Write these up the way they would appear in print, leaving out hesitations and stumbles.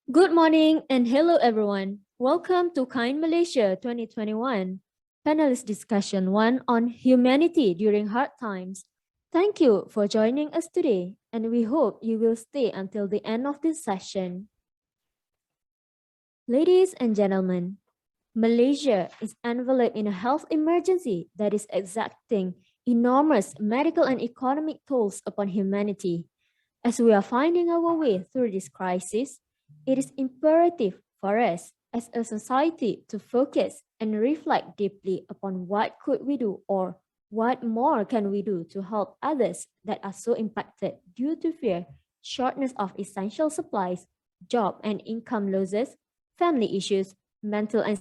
Good morning and hello everyone. Welcome to Kind Malaysia 2021 Panelist Discussion 1 on Humanity During Hard Times. Thank you for joining us today and we hope you will stay until the end of this session. Ladies and gentlemen, Malaysia is enveloped in a health emergency that is exacting enormous medical and economic tolls upon humanity. As we are finding our way through this crisis, it is imperative for us as a society to focus and reflect deeply upon what could we do or what more can we do to help others that are so impacted due to fear, shortness of essential supplies, job and income losses, family issues, mental and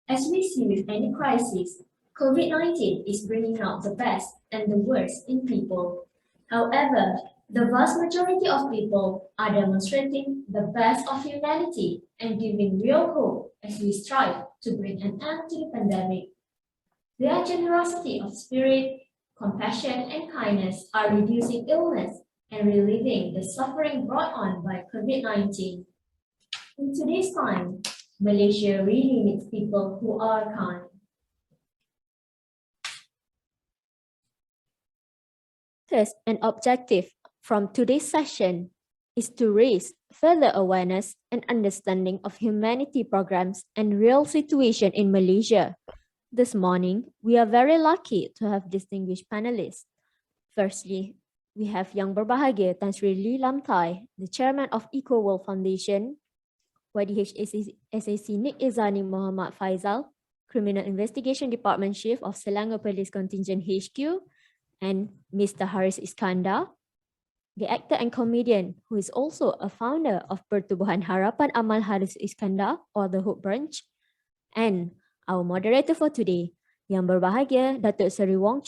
As we see with any crisis, COVID-19 is bringing out the best and the worst in people. However, the vast majority of people are demonstrating the best of humanity and giving real hope as we strive to bring an end to the pandemic. Their generosity of spirit, compassion, and kindness are reducing illness and relieving the suffering brought on by COVID-19. In today's time, Malaysia really needs people who are kind. First, an objective from today's session is to raise further awareness and understanding of humanity programs and real situation in Malaysia. This morning, we are very lucky to have distinguished panelists. Firstly, we have Yang Berbahagia Tan Sri Lee Lam Thye, the chairman of Ecoworld Foundation, YDH SAC Nick Ezanee Muhammad Faizal, Criminal Investigation Department Chief of Selangor Police Contingent HQ, and Mr. Harith Iskander, the actor and comedian who is also a founder of Pertubuhan Harapan Amal Harith Iskander or the Hope Branch, and our moderator for today, Yang Berbahagia Datuk Seri Wong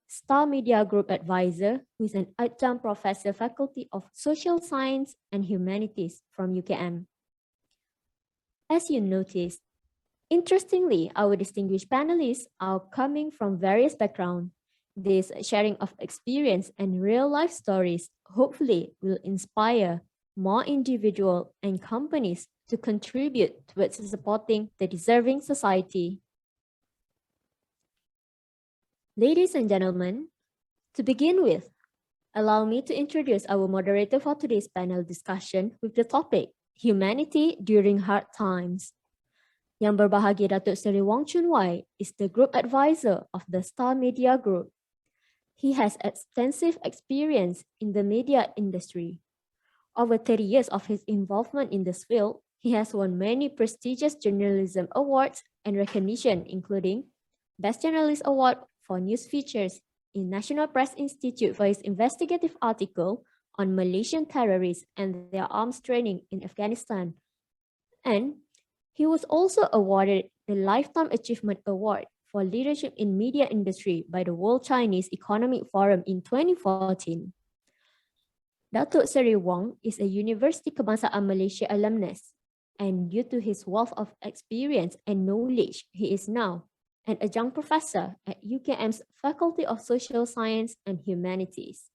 Star Media Group Advisor, who is an adjunct professor Faculty of Social Science and Humanities from UKM. As you noticed, interestingly, our distinguished panelists are coming from various backgrounds. This sharing of experience and real-life stories hopefully will inspire more individuals and companies to contribute towards supporting the deserving society. Ladies and gentlemen, to begin with, allow me to introduce our moderator for today's panel discussion with the topic, Humanity During Hard Times. Yang Berbahagia Datuk Seri Wong is the Group Advisor of the Star Media Group. He has extensive experience in the media industry. Over 30 years of his involvement in this field, he has won many prestigious journalism awards and recognition, including Best Journalist Award for News Features in National Press Institute for his investigative article on Malaysian terrorists and their arms training in Afghanistan. And he was also awarded the Lifetime Achievement Award for Leadership in Media Industry by the World Chinese Economic Forum in 2014. Datuk Seri Wong is a University Kebangsaan Malaysia alumnus, and due to his wealth of experience and knowledge, he is now an adjunct professor at UKM's Faculty of Social Science and Humanities.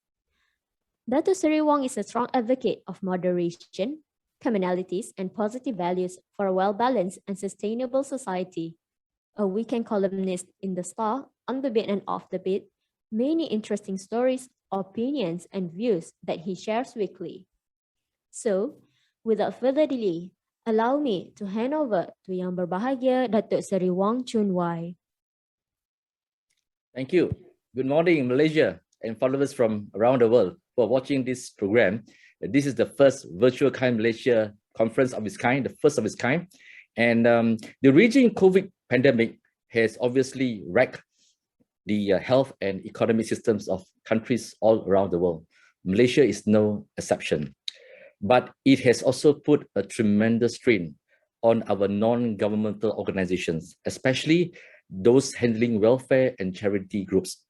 Datuk Seri Wong is a strong advocate of moderation, commonalities, and positive values for a well-balanced and sustainable society. A weekend columnist in The Star, on the beat and off the beat, many interesting stories, opinions, and views that he shares weekly. So, without further delay, allow me to hand over to Yang Berbahagia Datuk Seri Wong Chun Wai. Thank you. Good morning, Malaysia and followers from around the world who are watching this program. This is the first virtual Kind Malaysia conference of its kind, the first of its kind. And the raging COVID pandemic has obviously wrecked the health and economic systems of countries all around the world. Malaysia is no exception. But it has also put a tremendous strain on our non-governmental organizations, especially those handling welfare and charity groups.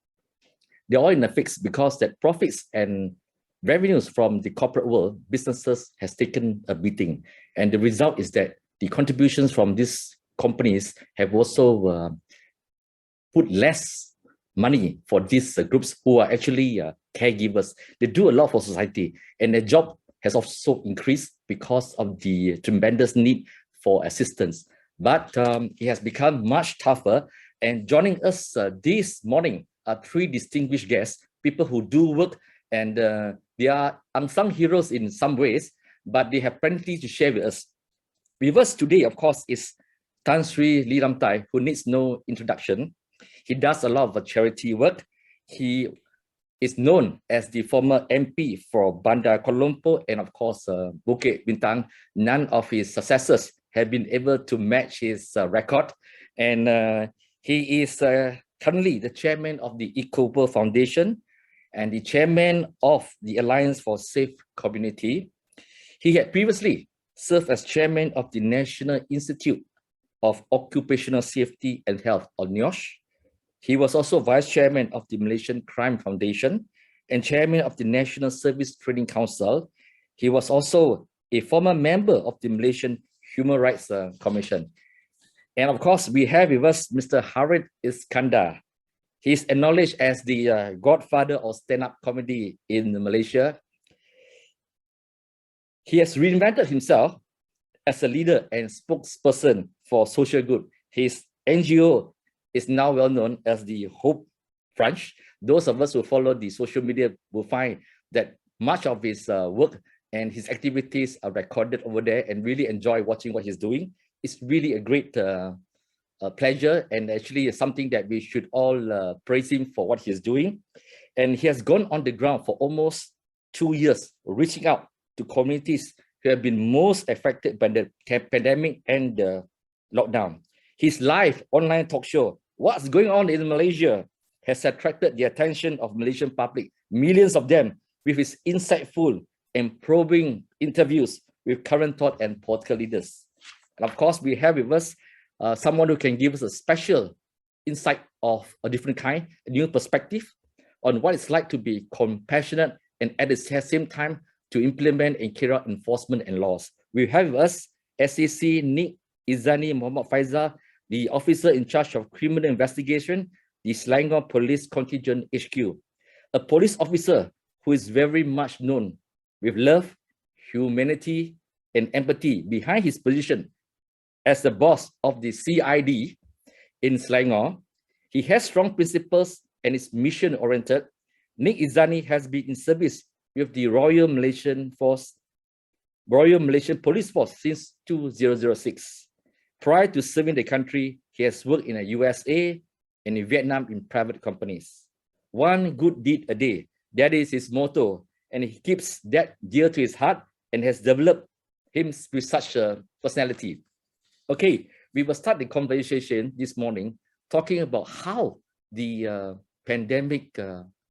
They're all in a fix because that profits and revenues from the corporate world, businesses has taken a beating. And the result is that the contributions from these companies have also put less money for these groups who are actually caregivers. They do a lot for society, and their job has also increased because of the tremendous need for assistance. But it has become much tougher. And joining us this morning are three distinguished guests, people who do work, and they are unsung heroes in some ways, but they have plenty to share with us. With us today, of course, is Tan Sri Thye, who needs no introduction. He does a lot of charity work. He is known as the former MP for Bandar Kuala Lumpur and, of course, Bukit Bintang. None of his successors have been able to match his record. And he is currently the chairman of the Ecoworld Foundation and the chairman of the Alliance for Safe Community. He had previously served as chairman of the National Institute of Occupational Safety and Health, or NIOSH. He was also vice chairman of the Malaysian Crime Foundation and chairman of the National Service Training Council. He was also a former member of the Malaysian Human Rights Commission. And of course, we have with us Mr. Harith Iskander. He's acknowledged as the godfather of stand-up comedy in Malaysia. He has reinvented himself as a leader and spokesperson for social good. His NGO is now well known as the Hope Branch. Those of us who follow the social media will find that much of his work and his activities are recorded over there, and really enjoy watching what he's doing. It's really a great pleasure, and actually something that we should all praise him for what he's doing. And he has gone on the ground for almost 2 years, reaching out to communities who have been most affected by the pandemic and the lockdown. His live online talk show, What's Going On in Malaysia, has attracted the attention of Malaysian public, millions of them, with his insightful and probing interviews with current thought and political leaders. And of course, we have with us someone who can give us a special insight of a different kind, a new perspective on what it's like to be compassionate and at the same time to implement and carry out enforcement and laws. We have with us SAC Nick Ezanee Muhammad Faizal, the officer in charge of criminal investigation, the Selangor Police Contingent HQ, a police officer who is very much known with love, humanity, and empathy behind his position as the boss of the CID in Selangor. He has strong principles and is mission-oriented. Nick Ezanee has been in service with the Royal Malaysian Police Force since 2006. Prior to serving the country, he has worked in the USA and in Vietnam in private companies. One good deed a day, that is his motto, and he keeps that dear to his heart and has developed him with such a personality. Okay, we will start the conversation this morning talking about how the pandemic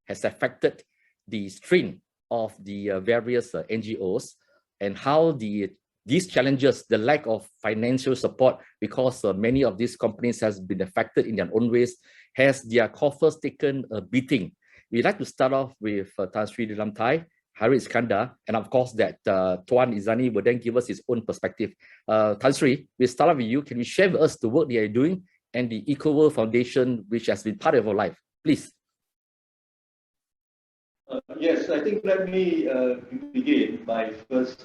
has affected the strain of the various NGOs, and how these challenges, the lack of financial support, because many of these companies has been affected in their own ways, has their coffers taken a beating. We'd like to start off with Tan Sri Thye, Harith Iskander, and of course that Tuan Ezanee will then give us his own perspective. Tan Sri, we'll start off with you. Can you share with us the work they are doing and the Ecoworld Foundation, which has been part of your life, please? Yes, I think let me begin by first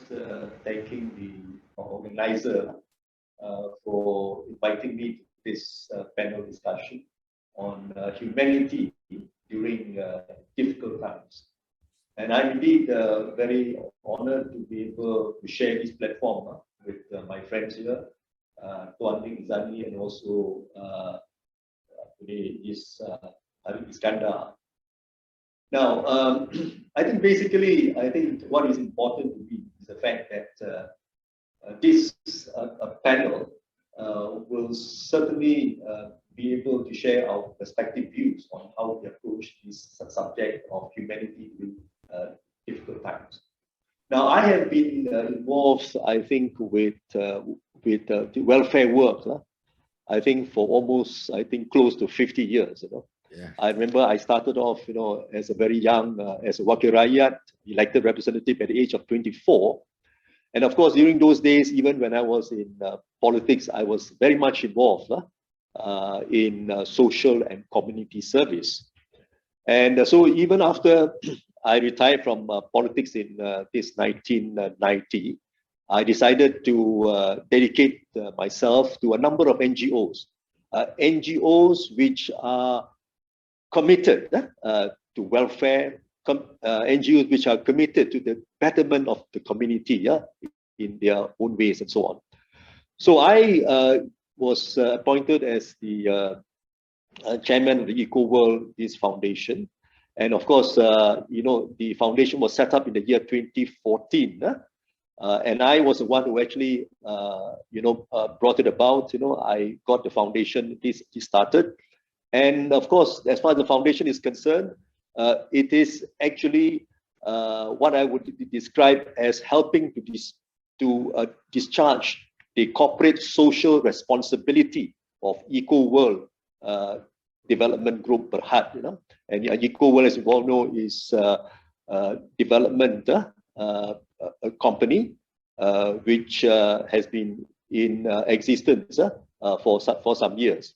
thanking the organizer for inviting me to this panel discussion on humanity during difficult times. And I'm indeed very honored to be able to share this platform with my friends here, Tuan Ezanee, and also today is Harith Iskander. Now, I think basically, what is important to me is the fact that this panel will certainly be able to share our perspective views on how we approach this subject of humanity in difficult times. Now, I have been involved, I think, with the welfare work, I think for almost, close to 50 years, Yeah. I remember I started off, as a very young, as a Wakil Rakyat, elected representative at the age of 24. And of course, during those days, even when I was in politics, I was very much involved in social and community service. And so even after I retired from politics in this 1990, I decided to dedicate myself to a number of NGOs, NGOs which are committed to welfare, NGOs which are committed to the betterment of the community in their own ways and so on. So I was appointed as the chairman of the Ecoworld, this foundation. And of course, the foundation was set up in the year 2014. And I was the one who actually, brought it about. I got the foundation, this started. And of course, as far as the foundation is concerned, it is actually what I would describe as helping to discharge the corporate social responsibility of Ecoworld Development Group Berhad. And Ecoworld, as you all know, is development a company which has been in existence for some years.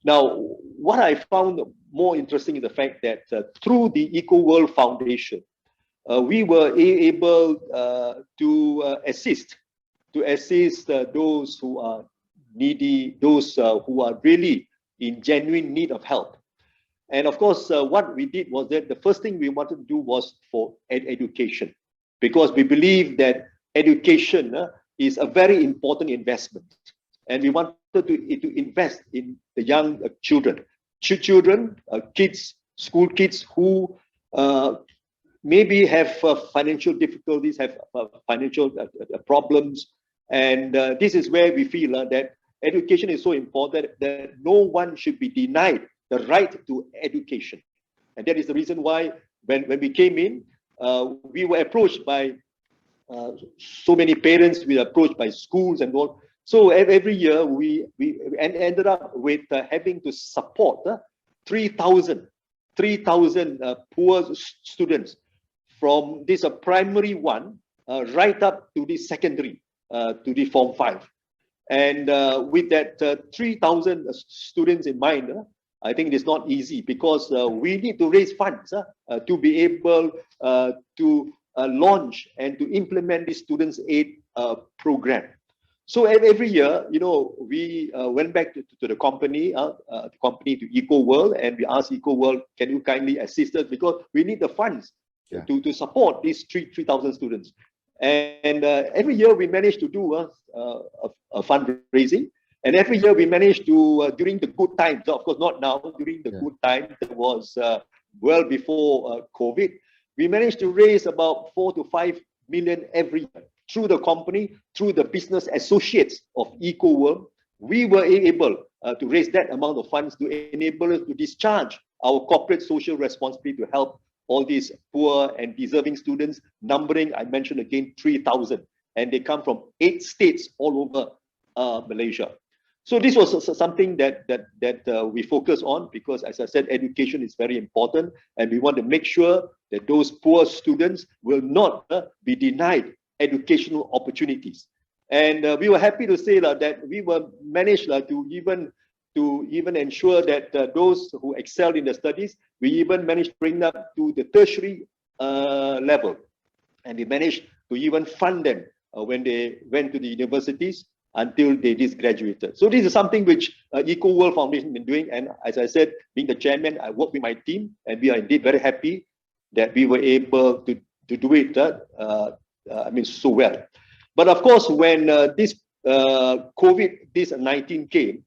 Now, what I found more interesting is the fact that through the Ecoworld Foundation, we were able to assist those who are needy, those who are really in genuine need of help. And of course, what we did was that the first thing we wanted to do was for education, because we believe that education is a very important investment. And we wanted to invest in the young children, kids, school kids who maybe have financial difficulties, have financial problems. And this is where we feel that education is so important that no one should be denied the right to education. And that is the reason why when we came in, we were approached by so many parents, we were approached by schools and all. So every year we ended up with having to support 3,000 poor students from this primary one right up to the secondary, to the Form 5. And with that 3,000 students in mind, I think it is not easy, because we need to raise funds to be able to launch and to implement the Students' Aid program. So every year, we went back to the company, to Ecoworld, and we asked Ecoworld, can you kindly assist us, because we need the funds to support these 3,000 students. And every year we managed to do a fundraising. And every year we managed to, during the good times, of course not now, during the good times, that was well before COVID, we managed to raise about 4 to 5 million every year through the company, through the business associates of Ecoworld. We were able to raise that amount of funds to enable us to discharge our corporate social responsibility to help all these poor and deserving students, numbering, I mentioned again, 3,000. And they come from 8 states all over Malaysia. So this was something that we focus on, because, as I said, education is very important, and we want to make sure that those poor students will not be denied educational opportunities. And we were happy to say that we were managed to even ensure that those who excelled in the studies, we even managed to bring them to the tertiary level, and we managed to even fund them when they went to the universities until they just graduated. So this is something which Ecoworld Foundation has been doing. And as I said, being the chairman, I work with my team, and we are indeed very happy that we were able to do it so well. But of course, when this COVID-19 came,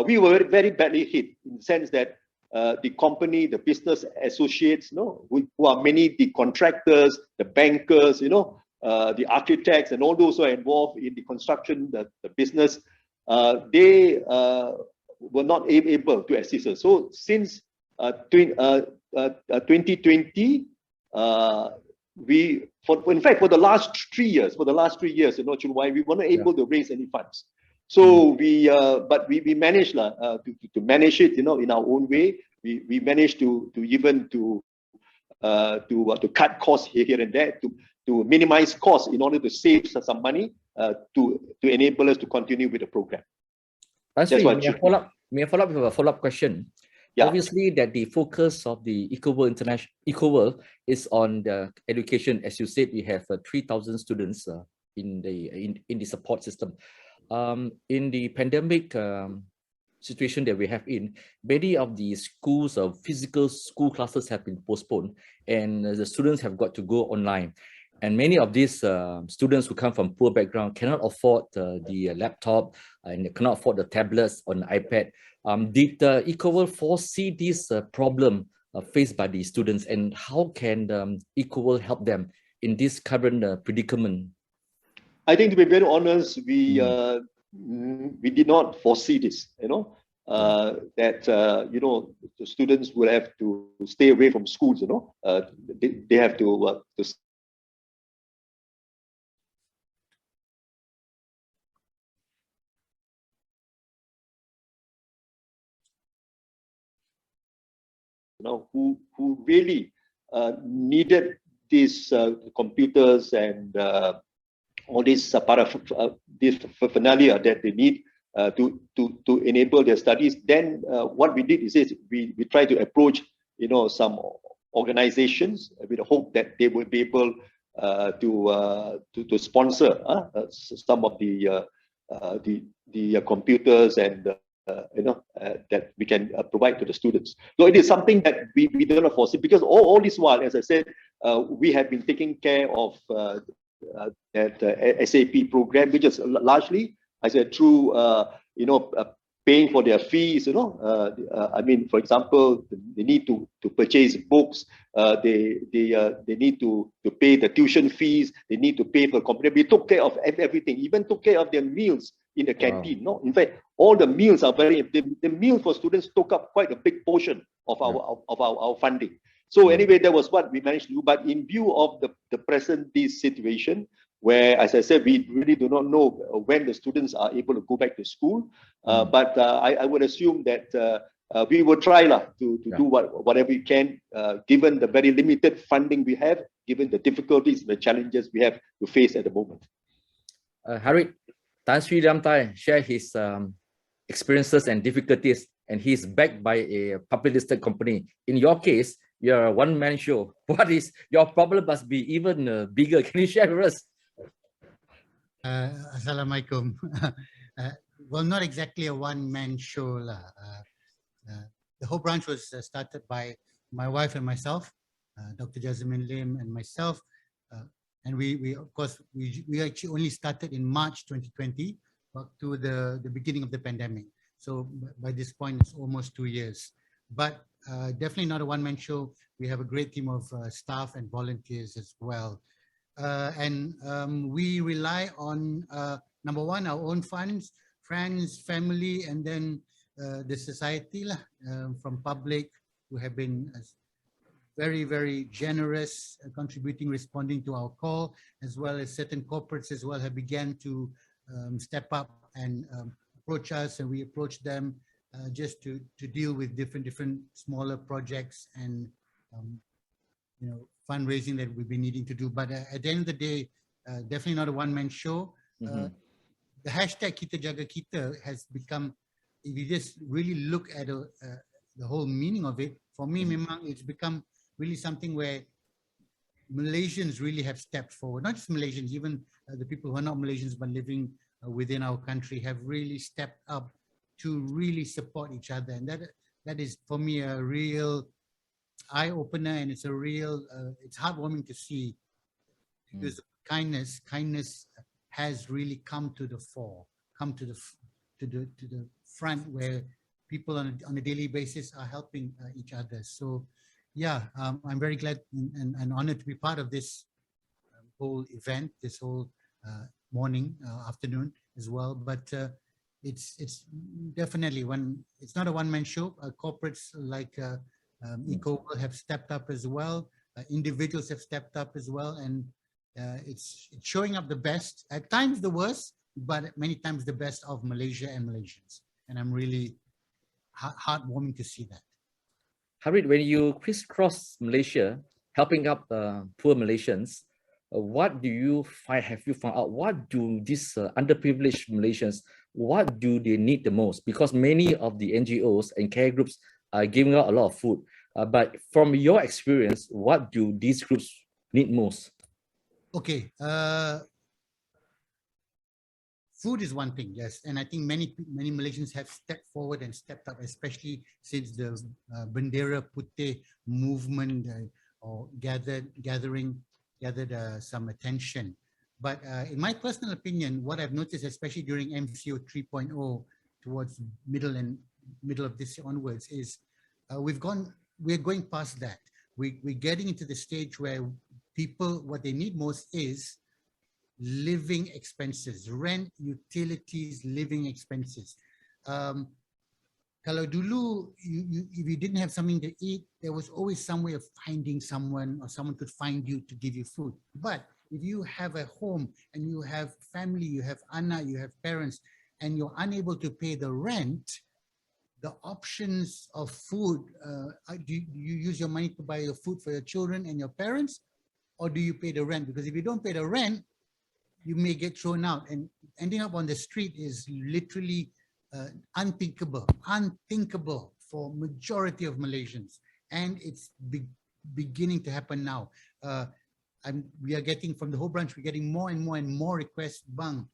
we were very badly hit, in the sense that the company, the business associates, who are many, the contractors, the bankers, the architects, and all those who are involved in the construction, the business, they were not able to assist us. So since 2020, in fact, for the last 3 years, Chun, why we were not able to raise any funds. So but we managed to manage it, in our own way. We managed to even to cut costs here and there, to minimize costs in order to save some money to enable us to continue with the program. That's what May I follow up with a follow-up question? Yeah. Obviously, that the focus of the Ecoworld is on the education. As you said, we have 3,000 students in the support system. In the pandemic situation that we have in, many of the schools of physical school classes have been postponed, and the students have got to go online. And many of these students who come from poor background cannot afford the laptop and cannot afford the tablets on the iPad. Did Ecoworld foresee this problem faced by the students, and how can Ecoworld help them in this current predicament? I think, to be very honest, we did not foresee this. That the students will have to stay away from schools. They have to who really needed these computers and all these this paraphernalia that they need to enable their studies. Then what we did is we try to approach some organizations with the hope that they will be able to sponsor some of the computers and that we can provide to the students. So it is something that we don't foresee, because all this while, as I said, we have been taking care of that SAP program, which is largely, I said, through paying for their fees. I mean, for example, they need to purchase books. They need to pay the tuition fees. They need to pay for computer. We took care of everything. Even took care of their meals in the canteen. Wow. No, in fact, all the meals are the meal for students took up quite a big portion of our funding. So anyway, that was what we managed to do. But in view of the present situation, where, as I said, we really do not know when the students are able to go back to school. But I would assume that we will try to do whatever we can, given the very limited funding we have, given the difficulties, the challenges we have to face at the moment. Harith, Tan Sri Thye share his experiences and difficulties, and he's backed by a public listed company. In your case, you're a one-man show. What is your problem? Must be even bigger. Can you share with us? Assalamualaikum. Well, not exactly a one-man show. The whole branch was started by my wife and myself, Dr. Jasmine Lim and myself. And we of course, we actually only started in March 2020, up to the beginning of the pandemic. So by this point, it's almost 2 years. But definitely not a one-man show. We have a great team of staff and volunteers as well. And we rely on, number one, our own funds, friends, family, and then the society from public, who have been very, very generous, contributing, responding to our call, as well as certain corporates as well have began to step up and approach us, and we approach them just to deal with different smaller projects and fundraising that we've been needing to do. But at the end of the day, definitely not a one-man show. The hashtag Kita Jaga Kita has become, if you just really look at the whole meaning of it, for me, memang it's become really something where Malaysians really have stepped forward. Not just Malaysians, even the people who are not Malaysians but living within our country have really stepped up to really support each other. And that is, for me, a real eye-opener, and it's a real, it's heartwarming to see, because kindness has really come to the fore, come to the front, where people on a daily basis are helping each other. So yeah, I'm very glad and honored to be part of this whole event, this whole morning, afternoon as well. But it's definitely it's not a one-man show. Corporates like Ecoworld have stepped up as well. Individuals have stepped up as well, and it's showing up the best, at times the worst, but many times the best of Malaysia and Malaysians. And I'm really heartwarming to see that. Harith, when you crisscross Malaysia, helping up poor Malaysians, what do you find? Have you found out what do these underprivileged Malaysians, what do they need the most? Because many of the NGOs and care groups are giving out a lot of food. But from your experience, what do these groups need most? Okay. Food is one thing, yes, and I think many Malaysians have stepped forward and stepped up, especially since the Bendera Putih movement or gathered some attention. But in my personal opinion, what I've noticed, especially during MCO 3.0 towards middle of this year onwards, is we're going past that. We're getting into the stage where people, what they need most is living expenses, rent, utilities, living expenses. Kalau dulu, if you didn't have something to eat, there was always some way of finding someone, or someone could find you to give you food. But if you have a home and you have family, you have anak, you have parents, and you're unable to pay the rent, the options of food, do you use your money to buy your food for your children and your parents, or do you pay the rent? Because if you don't pay the rent, you may get thrown out, and ending up on the street is literally unthinkable for majority of Malaysians, and it's beginning to happen now. We are getting, from the whole branch, we're getting more and more requests. Bang,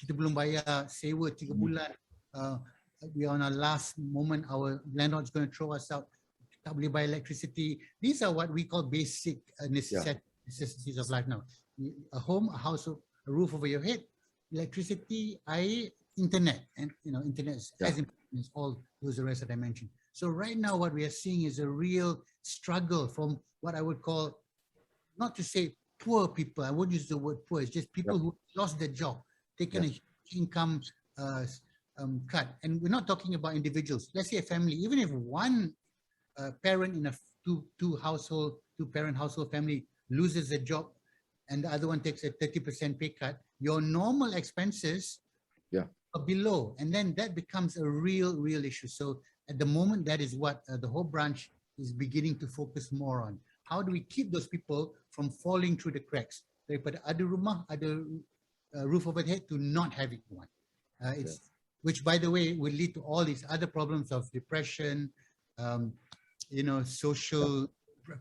kita belum bayar sewa 3 bulan. We are on our last moment. Our landlord's going to throw us out. Tak boleh bayar electricity. These are what we call basic necessities of life now. A home, a house, a roof over your head, electricity, air, internet, and internet is as important as all those the rest that I mentioned. So right now, what we are seeing is a real struggle from what I would call, not to say poor people, I won't use the word poor, it's just people who lost their job, taken a income cut. And we're not talking about individuals. Let's say a family, even if one parent in a two-parent household family loses their job, and the other one takes a 30% pay cut, your normal expenses are below. And then that becomes a real issue. So at the moment, that is what the whole branch is beginning to focus more on. How do we keep those people from falling through the cracks? Daripada ada rumah, ada roof over their head, to not having one. Which, by the way, will lead to all these other problems of depression, social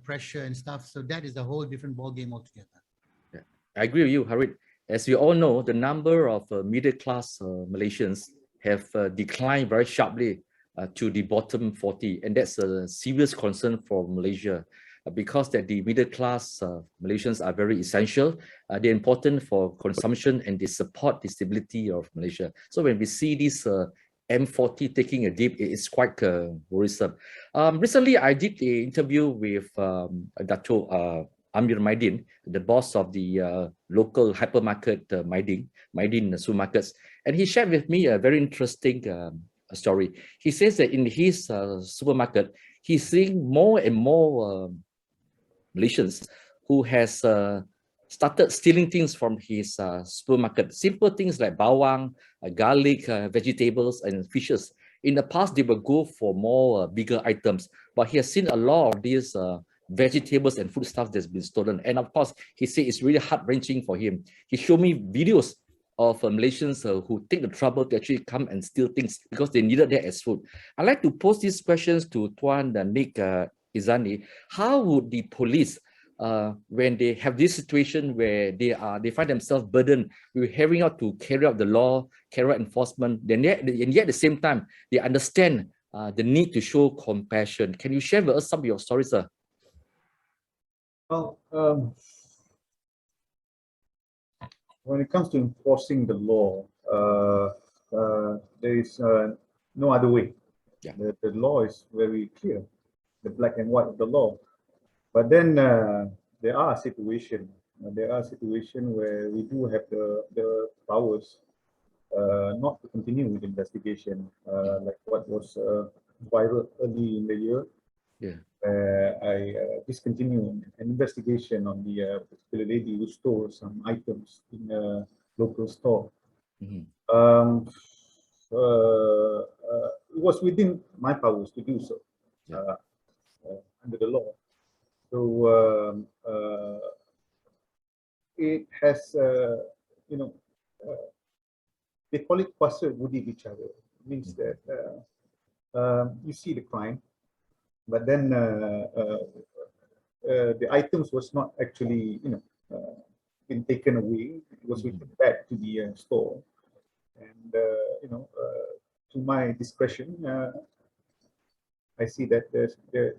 pressure and stuff. So that is a whole different ballgame altogether. I agree with you, Harith. As we all know, the number of middle-class Malaysians have declined very sharply to the bottom 40, and that's a serious concern for Malaysia, because that the middle-class Malaysians are very essential. They're important for consumption, and they support the stability of Malaysia. So when we see this M40 taking a dip, it's quite worrisome. Recently, I did an interview with Datuk Amir Maidin, the boss of the local hypermarket Maidin supermarkets, and he shared with me a very interesting story. He says that in his supermarket, he's seeing more and more Malaysians who has started stealing things from his supermarket. Simple things like bawang, garlic, vegetables, and fishes. In the past, they would go for more bigger items, but he has seen a lot of these vegetables and food stuff that's been stolen. And of course, he said it's really heart-wrenching for him. He showed me videos of Malaysians who take the trouble to actually come and steal things because they needed that as food. I'd like to pose these questions to Tuan, Nick, Ezanee. How would the police, when they have this situation where they find themselves burdened with having out to carry out the law, carry out enforcement, and yet at the same time, they understand the need to show compassion. Can you share with us some of your stories, sir? Well, when it comes to enforcing the law, there is no other way. The law is very clear, the black and white of the law. But then there are situations where we do have the powers not to continue with investigation, like what was viral early in the year. I discontinued an investigation on the particular lady who stole some items in a local store. It was within my powers to do so under the law. So it has, they call it kuasa budi bicara. It means that you see the crime, but then the items was not actually, been taken away. It was returned back to the store, and to my discretion, I see that the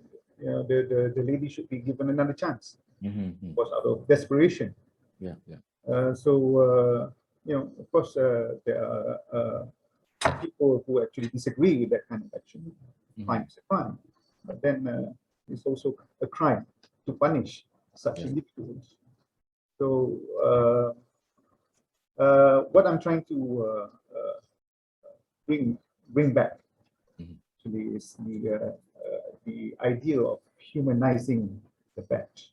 lady should be given another chance. It was out of desperation. Yeah, yeah. Of course, there are people who actually disagree with that kind of action. Crime is a crime, but then it's also a crime to punish such individuals. So what I'm trying to bring back actually is the idea of humanizing the badge.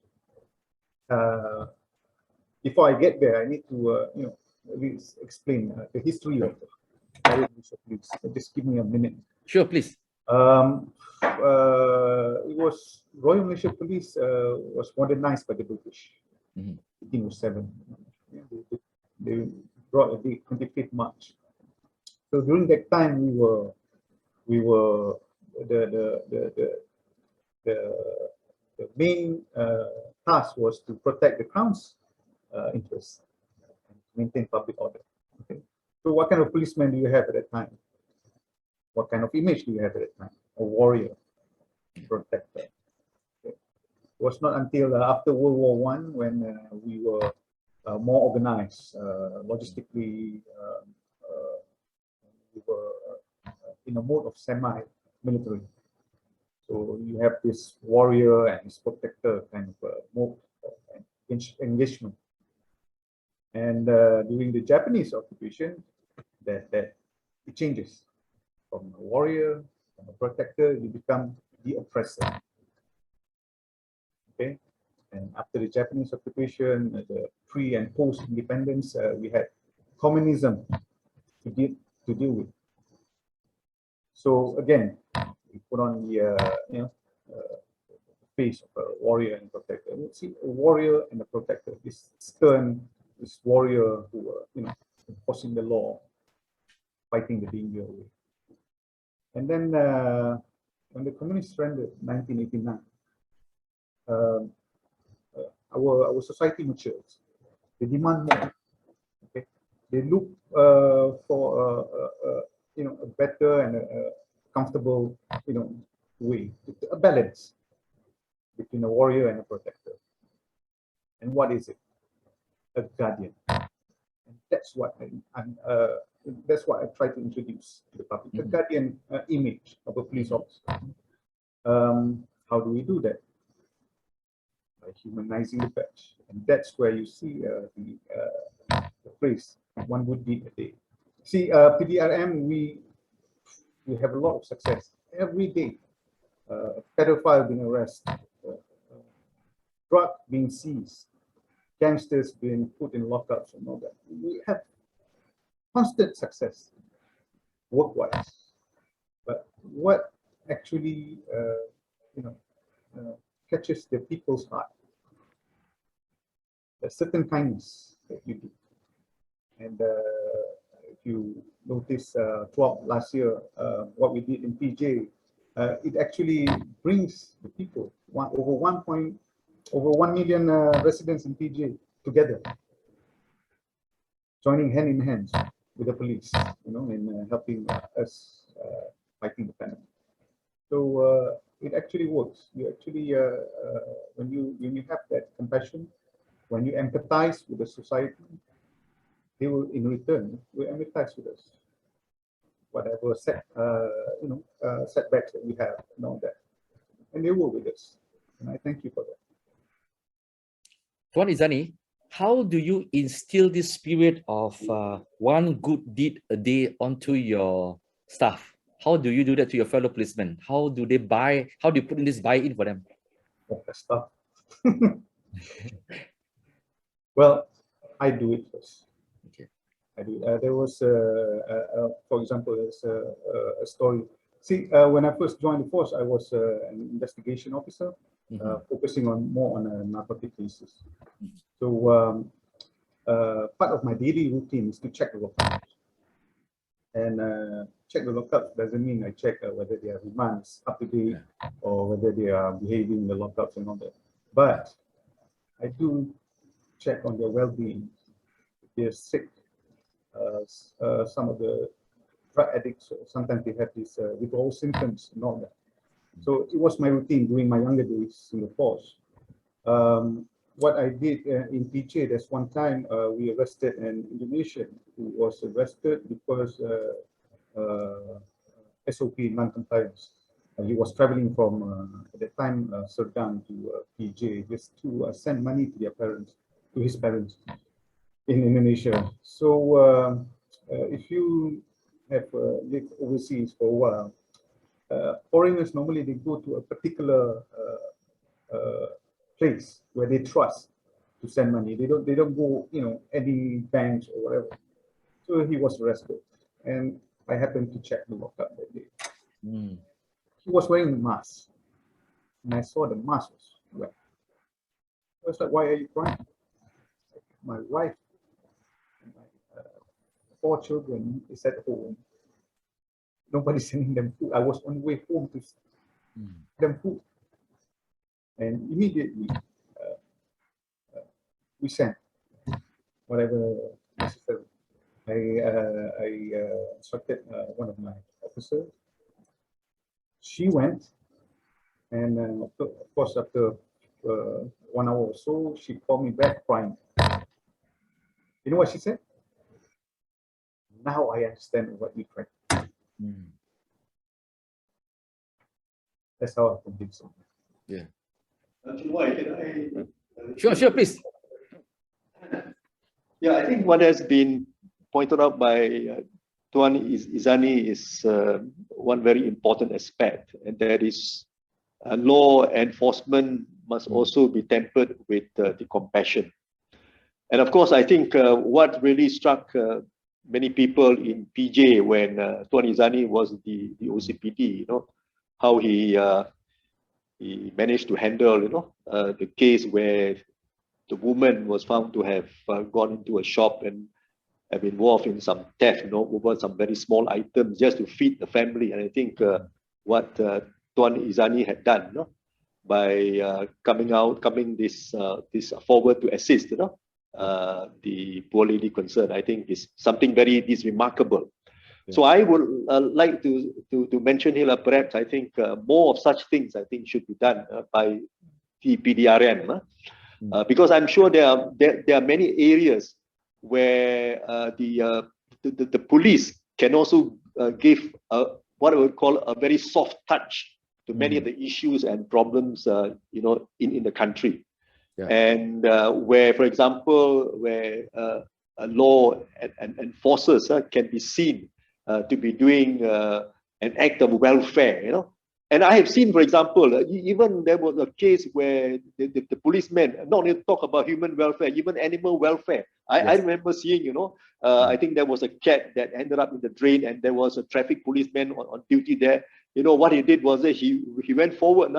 Before I get there, I need to explain the history of the Malaysian police. Just give me a minute. Sure, please. It was Royal Malaysian Police was modernized by the British. 1807. They brought a date, 25th March. So during that time, we were the main task was to protect the crown's interests and maintain public order. Okay. So what kind of policeman do you have at that time? What kind of image do you have at that time? A warrior, protector. Okay. It was not until after World War I when we were more organized, logistically, we were in a mode of semi-military. So you have this warrior and his protector kind of mode of engagement. And during the Japanese occupation, that it changes from a warrior, from a protector, you become the oppressor. Okay, and after the Japanese occupation, the pre and post independence, we had communism to deal with. So again, we put on the face of a warrior and protector. You see a warrior and a protector. This stern, this warrior who were enforcing the law, fighting the danger away. And then when the communists surrendered in 1989, our society matures. They demand more. Okay, they look for a better and a comfortable way, a balance between a warrior and a protector. And what is it? A guardian. And that's what I try to introduce to the public. The guardian image of a police officer. How do we do that? By humanizing the badge, and that's where you see the phrase "one good deed a day." See, PDRM, we have a lot of success every day. Pedophile being arrested, drug being seized, gangsters being put in lockups and all that. We have constant success work-wise. But what actually catches the people's heart? A certain kindness that you do. And if you notice throughout last year, what we did in PJ, it actually brings the people, over 1 million residents in PJ together, joining hand in hand with the police, in helping us fighting the pandemic. So it actually works. You actually, when you have that compassion, when you empathize with the society, they will, in return, will empathize with us. Whatever setbacks that we have and all that, and they will with us. And I thank you for that. Tuan Ezanee, how do you instill this spirit of one good deed a day onto your staff? How do you do that to your fellow policemen? How do they how do you put in this buy-in for them? Oh, that's tough. Well, I do it first. Okay. I do. There was, for example, there's a story. See, when I first joined the force, I was an investigation officer, focusing more on narcotic cases. So part of my daily routine is to check the workers. And check the lockups doesn't mean I check whether their remands up to date or whether they are behaving in the lockups and all that. But I do check on their well-being. If they're sick, some of the drug addicts, sometimes they have these withdrawal symptoms and all that. So it was my routine during my younger days in the force. What I did in PJ, there's one time we arrested an Indonesian who was arrested because SOP non-compliance. He was traveling from, at that time, Serdang to PJ just to send money to their parents, to his parents in Indonesia. So if you have lived overseas for a while, foreigners normally they go to a particular place where they trust to send money. They don't go, you know, any banks or whatever. So he was arrested, and I happened to check the lockup that day. He was wearing a mask, and I saw the mask was wet. I was like, "Why are you crying?" My wife and my 4 children is at home. Nobody's sending them food. I was on the way home to send them food. And immediately, we sent whatever necessary. I instructed one of my officers. She went, and of course, after 1 hour or so, she called me back crying. You know what she said? Now I understand what you tried. That's how I convinced her. Yeah. Why can I? Sure, please. Yeah, I think what has been pointed out by Tuan Ezanee is one very important aspect, and that is law enforcement must also be tempered with the compassion. And of course, I think what really struck many people in PJ when Tuan Ezanee was the OCPD, you know, how he managed to handle, you know, the case where the woman was found to have gone into a shop and have been involved in some theft, you know, over some very small items just to feed the family. And I think what Tuan Ezanee had done, you know, by coming this forward to assist, you know, the poor lady concerned, I think is something very remarkable. Yeah. So I would like to mention here, perhaps I think more of such things I think should be done by the PDRM, because I'm sure there are many areas where the police can also give what I would call a very soft touch to many of the issues and problems you know, in the country. Yeah. And where, for example, where law enforcers can be seen to be doing an act of welfare, you know. And I have seen, for example, even there was a case where the policemen not only talk about human welfare, even animal welfare. I remember seeing, you know, I think there was a cat that ended up in the drain, and there was a traffic policeman on duty there. You know, what he did was that he went forward,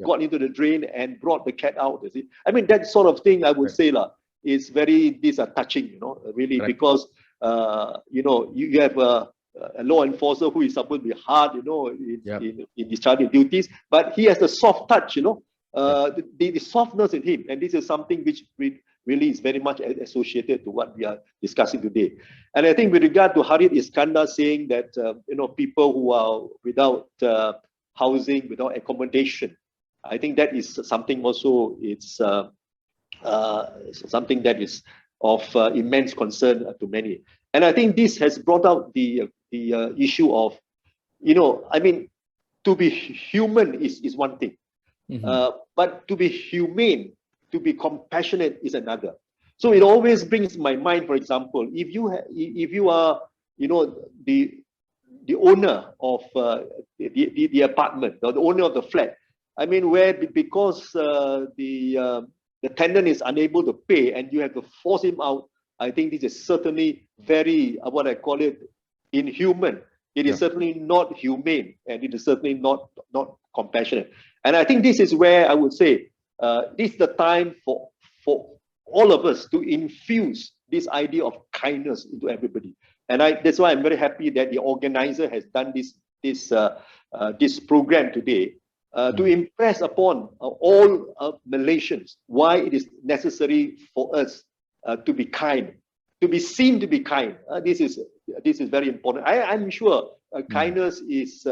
got into the drain and brought the cat out. You see, I mean, that sort of thing I would say is very touching, you know, really, because you know, you have a law enforcer who is supposed to be hard, you know, in discharging duties, but he has a soft touch, you know, the softness in him, and this is something which really is very much associated to what we are discussing today. And I think with regard to Harith Iskander saying that you know, people who are without housing, without accommodation, I think that is something also, it's something that is of immense concern to many. And I think this has brought out the issue of, you know, I mean, to be human is one thing, but to be humane, to be compassionate is another. So it always brings my mind, for example, if you are, you know, the owner of the apartment, or the owner of the flat, I mean, where because the tenant is unable to pay and you have to force him out, I think this is certainly very, what I call it, inhuman. It is certainly not humane, and it is certainly not compassionate. And I think this is where I would say this is the time for all of us to infuse this idea of kindness into everybody. And that's why I'm very happy that the organizer has done this program today to impress upon all Malaysians why it is necessary for us to be kind, to be seen to be kind. This is very important. I'm sure kindness is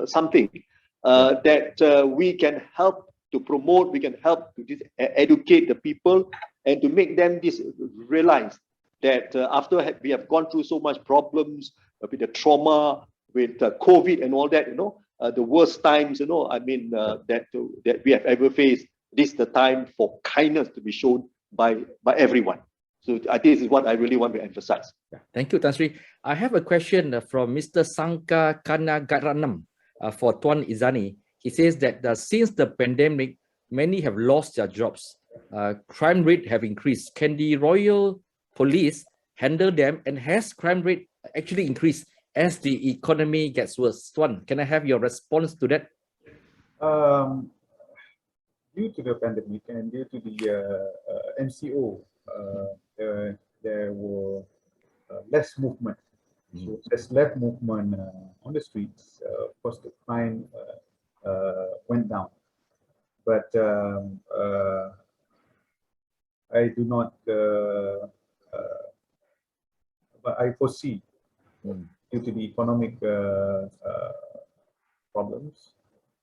something that we can help to promote, we can help to educate the people and to make them realize that after we have gone through so much problems with the trauma, with COVID and all that, the worst times, that we have ever faced, this is the time for kindness to be shown by everyone. So this is what I really want to emphasize. Yeah. Thank you, Tan Sri. I have a question from Mr. Sangka Kanagaranam for Tuan Ezanee. He says that since the pandemic, many have lost their jobs. Crime rate have increased. Can the Royal Police handle them? And has crime rate actually increased as the economy gets worse? Tuan, can I have your response to that? Due to the pandemic and due to the MCO, there were less movement. So there's less movement on the streets. Of course, the crime went down. But I do not, but I foresee due to the economic problems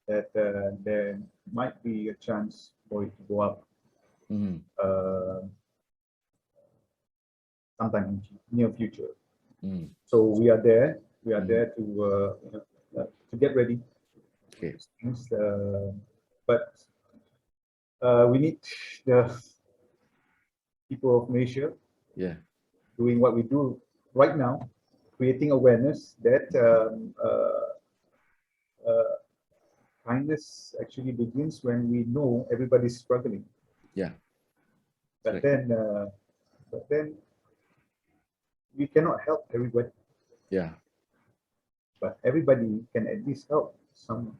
that there might be a chance for it to go up sometime in the near future. So we are there. We are there to get ready. Okay. But we need the people of Malaysia doing what we do right now, creating awareness that kindness actually begins when we know everybody's struggling. Yeah. But then we cannot help everybody. Yeah. But everybody can at least help someone.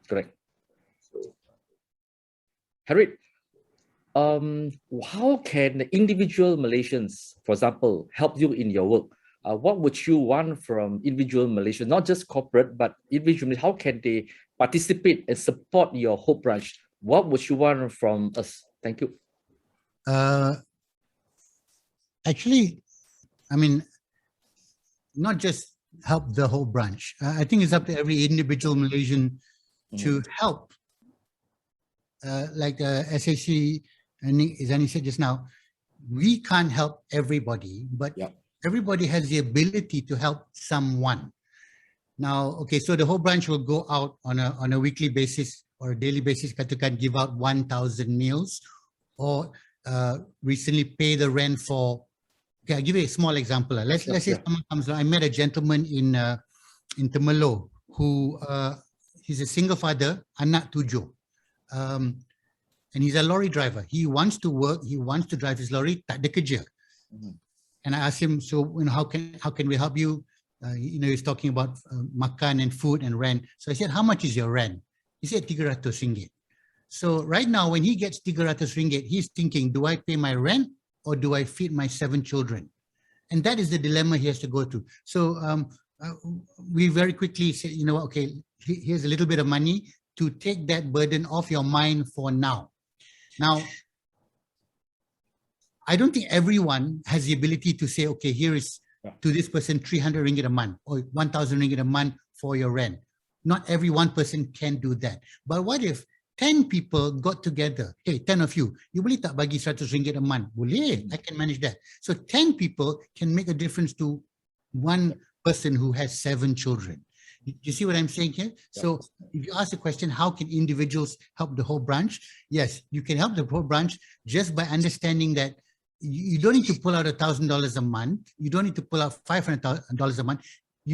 Correct. So, Harith, how can individual Malaysians, for example, help you in your work? What would you want from individual Malaysians, not just corporate, but individually? How can they participate and support your Hope branch? What would you want from us? Thank you. Actually, I mean, not just help the whole branch. I think it's up to every individual Malaysian to help. Like SAC and Ezanee said just now, we can't help everybody, but everybody has the ability to help someone. Now, okay, so the whole branch will go out on a weekly basis or a daily basis, katakan give out 1,000 meals, or recently pay the rent for. Okay, I'll give you a small example. Let's say someone comes. I met a gentleman in Temerloh who he's a single father, anak 7. And he's a lorry driver. He wants to work. He wants to drive his lorry. Tak ada kerja. And I asked him, so how can we help you? He's talking about makan and food and rent. So I said, how much is your rent? He said 300 ringgit. So right now, when he gets 300 ringgit, he's thinking, do I pay my rent or do I feed my 7 children? And that is the dilemma he has to go through. So we very quickly said, okay, here's a little bit of money to take that burden off your mind for now. Now, I don't think everyone has the ability to say, okay, here is to this person 300 ringgit a month or 1,000 ringgit a month for your rent. Not every one person can do that. But what if 10 people got together? Hey, 10 of you, you boleh tak bagi 100 ringgit a month? Boleh, I can manage that. So 10 people can make a difference to one person who has 7 children. You see what I'm saying here? So if you ask the question, how can individuals help the whole branch? Yes, you can help the whole branch just by understanding that you don't need to pull out $1,000 a month. You don't need to pull out $500 a month.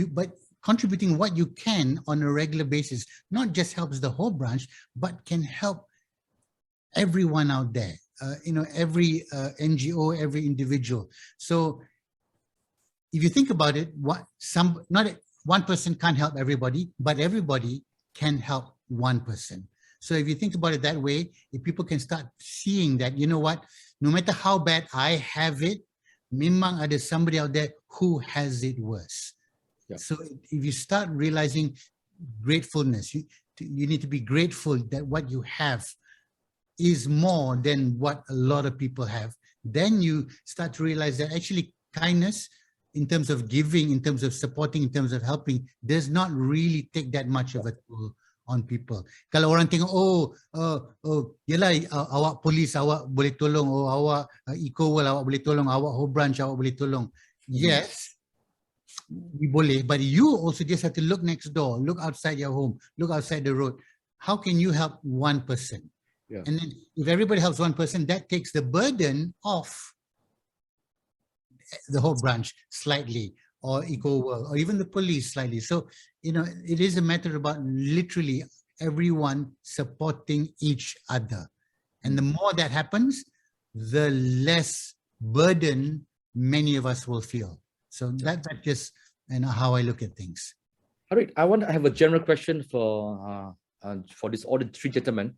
But contributing what you can on a regular basis, not just helps the whole branch, but can help everyone out there, every NGO, every individual. So if you think about it, not one person can't help everybody, but everybody can help one person. So if you think about it that way, if people can start seeing that, you know what, no matter how bad I have it, memang ada somebody out there who has it worse. Yeah. So if you start realizing gratefulness, you need to be grateful that what you have is more than what a lot of people have. Then you start to realize that actually kindness, in terms of giving, in terms of supporting, in terms of helping, does not really take that much of a toll on people. Kalau orang tengok, yelah, awak polis, awak boleh tolong, awak Ecoworld, awak boleh tolong, awak whole branch, awak boleh tolong. Yes, we boleh, but you also just have to look next door, look outside your home, look outside the road. How can you help one person? Yeah. And then if everybody helps one person, that takes the burden off the whole branch slightly, or Ecoworld, or even the police slightly. So, you know, it is a matter about literally everyone supporting each other. And the more that happens, the less burden many of us will feel. So that's just, you know, how I look at things. Harith, I want to have a general question for this all the three gentlemen.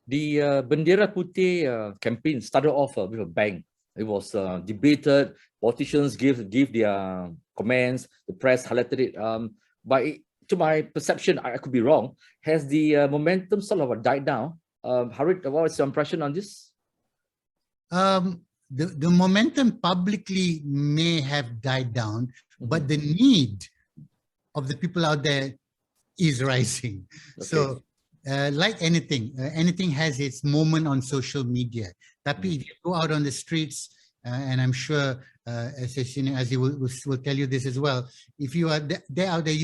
The Bendera Putih campaign started off with a bang. It was debated. Politicians give their comments. The press highlighted it. But to my perception, I could be wrong. Has the momentum sort of died down? Harith, what is your impression on this? The momentum publicly may have died down, but the need of the people out there is rising. Okay. So, like anything, anything has its moment on social media. Tapi if you go out on the streets, and I'm sure Ezanee will tell you this as well, if you are there out there,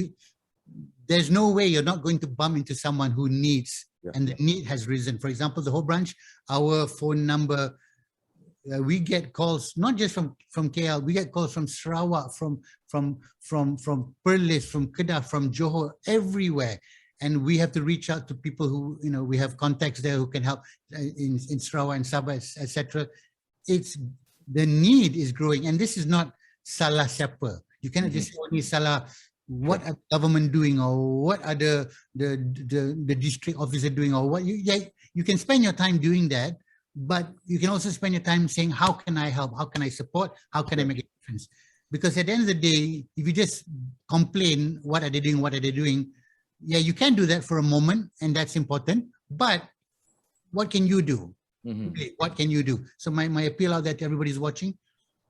there's no way you're not going to bump into someone who needs, and the need has risen. For example, the whole branch, our phone number, we get calls not just from KL, we get calls from Sarawak, from Perlis, from Kedah, from Johor, everywhere. And we have to reach out to people who, you know, we have contacts there who can help in Sarawak and Sabah, etc. It's, the need is growing, and this is not salah siapa. You cannot just only salah what are the government doing, or what are the district officer doing, or what you can spend your time doing that, but you can also spend your time saying, how can I help? How can I support? How can I make a difference? Because at the end of the day, if you just complain, what are they doing? What are they doing? Yeah, you can do that for a moment, and that's important, but what can you do? Okay, what can you do? So my appeal out there to everybody who's watching,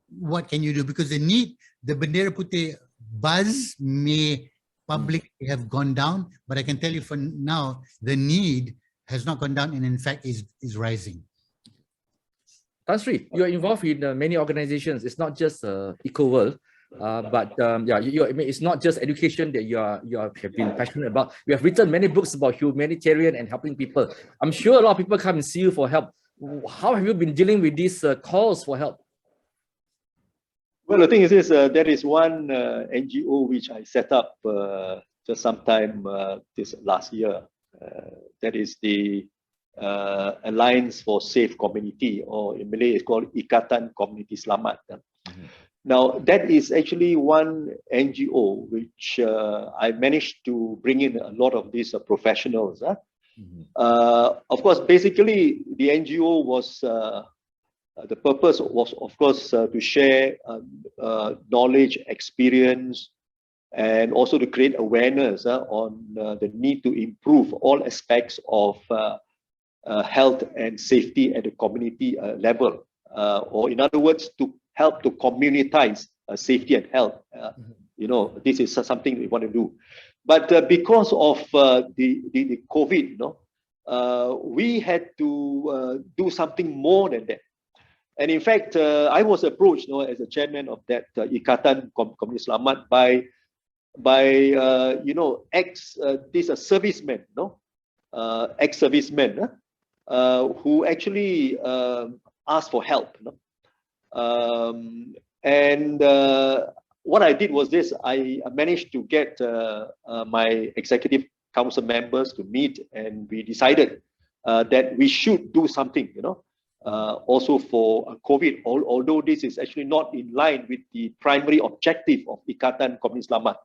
what can you do? Because the need, the Bendera Putih buzz may publicly have gone down, but I can tell you for now, the need has not gone down, and in fact is rising. Tan Sri, you are involved in many organizations. It's not just Ecoworld, but yeah, I mean, it's not just education that you have been passionate about. You have written many books about humanitarian and helping people. I'm sure a lot of people come and see you for help. How have you been dealing with these calls for help? Well, the thing is this, there is one NGO which I set up just sometime this last year. That is the Alliance for Safe Community, or in Malay it's called Ikatan Community Selamat. Now, that is actually one NGO which I managed to bring in a lot of these professionals. Of course, basically, the NGO was, the purpose was, of course, to share knowledge, experience, and also to create awareness on the need to improve all aspects of health and safety at the community level. Or in other words, to help to communitize safety and health. You know, this is something we want to do. But because of the COVID, you know, we had to do something more than that. And in fact, I was approached, you know, as a chairman of that Ikatan Community Selamat by you know, servicemen, no, ex-servicemen who actually asked for help. No? What I did was this: I managed to get my executive council members to meet, and we decided that we should do something, you know, also for COVID, although this is actually not in line with the primary objective of Ikatan Community Selamat.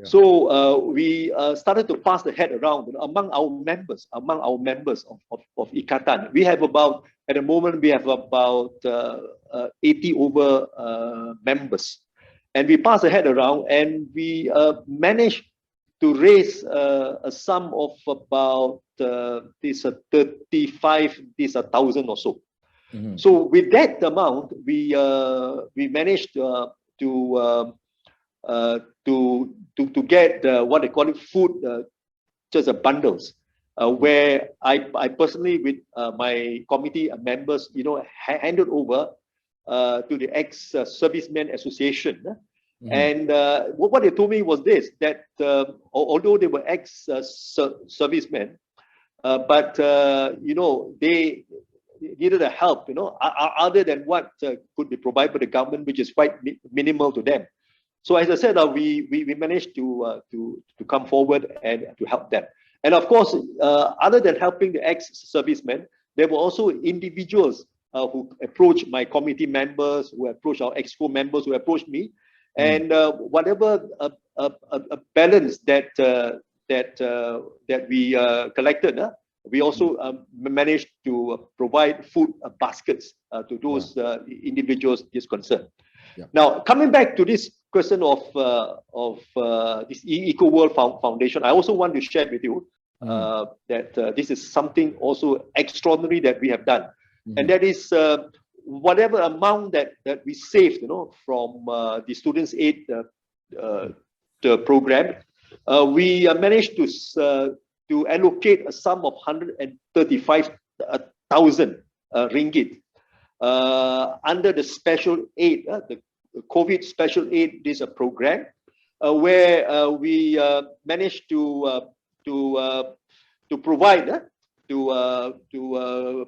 So we started to pass the hat around among our members of Ikatan. We have about, at the moment, we have about 80 over members. And we passed the hat around, and we managed to raise a sum of about 35,000 or so. So with that amount, we managed to get what they call it, food, just bundles, where I personally, with my committee members, handed over to the Ex-Servicemen Association. And what they told me was this, that although they were ex-servicemen, but they needed a help, other than what could be provided by the government, which is quite minimal to them. So as I said, we managed to come forward and to help them. And of course, other than helping the ex-servicemen, there were also individuals who approached my committee members, who approached our exco members, who approached me, and whatever balance that we collected, we also managed to provide food baskets to those individuals is concerned. Now, coming back to this question of this Ecoworld Foundation, I also want to share with you that this is something also extraordinary that we have done, and that is whatever amount that we saved, from the Students' Aid the program, we managed to allocate a sum of 135,000 ringgit under the special aid, the COVID special aid. This is a program where we managed to provide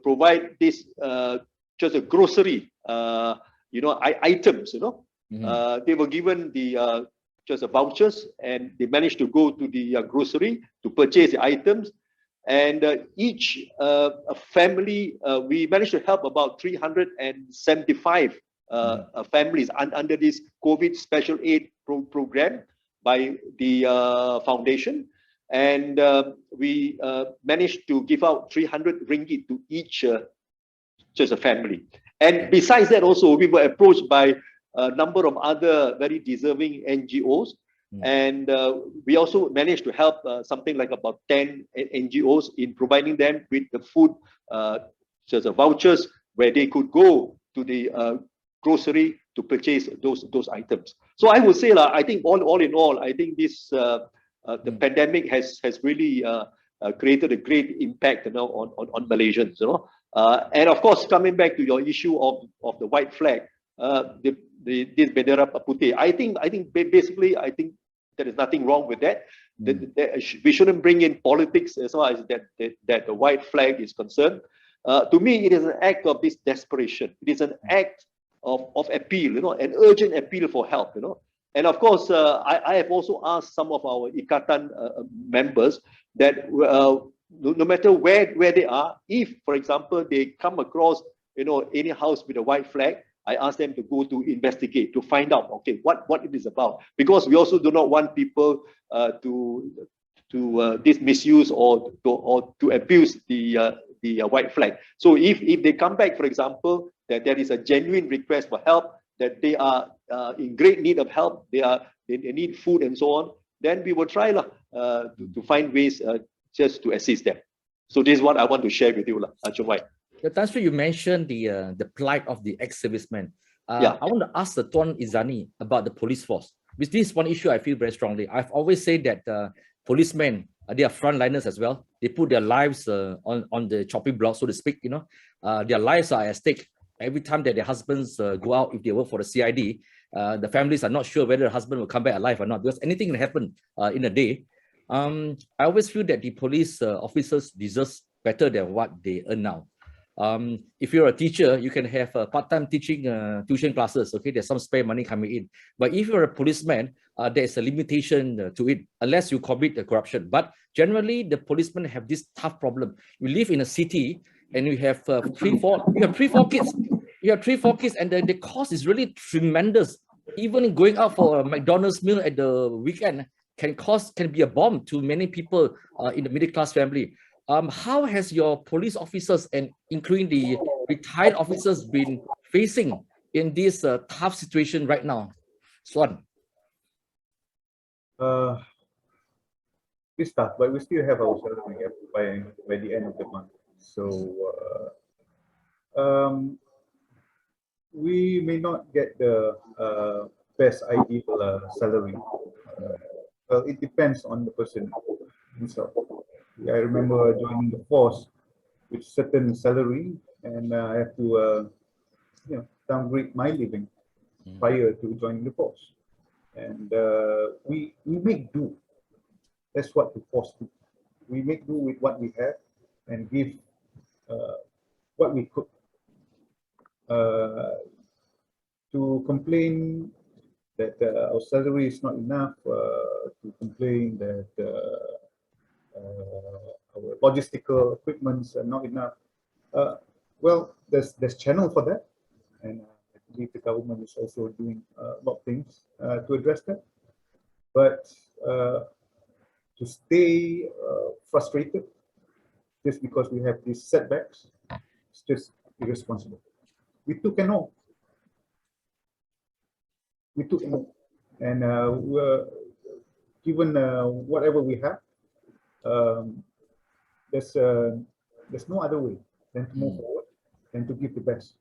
provide this just a grocery items. They were given the just vouchers, and they managed to go to the grocery to purchase the items. And each family, we managed to help about 375 families under this COVID special aid program by the foundation. And we managed to give out 300 ringgit to each just a family. And besides that, also, we were approached by a number of other very deserving NGOs. And we also managed to help something like about 10 NGOs in providing them with the food, just vouchers, where they could go to the grocery to purchase those items. So I would say, I think all in all, I think this the pandemic has really created a great impact on Malaysians. And of course, coming back to your issue of the white flag, this bendera putih, I think basically there is nothing wrong with that. We shouldn't bring in politics as far as that the white flag is concerned. To me, it is an act of this desperation. It is an act of appeal, an urgent appeal for help. And of course, I have also asked some of our Ikatan members that no matter where they are, if, for example, they come across any house with a white flag, I ask them to go to investigate, to find out, okay, what it is about. Because we also do not want people to this misuse or to abuse the white flag. So if they come back, for example, that there is a genuine request for help, that they are in great need of help, they need food and so on, then we will try to find ways just to assist them. So this is what I want to share with you, Chun. That's why you mentioned the plight of the ex-servicemen. I want to ask the Tuan Ezanee about the police force. With this one issue, I feel very strongly. I've always said that policemen, they are frontliners as well. They put their lives on the chopping block, so to speak. Their lives are at stake. Every time that their husbands go out, if they work for the CID, the families are not sure whether the husband will come back alive or not, because anything can happen in a day. I always feel that the police officers deserve better than what they earn now. If you're a teacher, you can have part-time teaching tuition classes. Okay, there's some spare money coming in. But if you're a policeman, there's a limitation to it, unless you commit the corruption. But generally, the policemen have this tough problem. You live in a city and you have three, four kids. You have 3-4 kids, and the cost is really tremendous. Even going out for a McDonald's meal at the weekend, can be a bomb to many people in the middle class family. How has your police officers and including the retired officers been facing in this tough situation right now? Swan. It's tough, but we still have our salary by the end of the month. So we may not get the best ideal salary. Well, it depends on the person himself. I remember joining the force with certain salary, and I have to, downgrade my living prior to joining the force. And we make do. That's what the force do. We make do with what we have and give what we could. To complain that our salary is not enough, to complain that our logistical equipments are not enough. Well, there's channel for that, and I believe the government is also doing a lot of things to address that. But to stay frustrated just because we have these setbacks, it's just irresponsible. We took an oath. We took an oath, and we're given whatever we have. There's no other way than to move forward and to give the best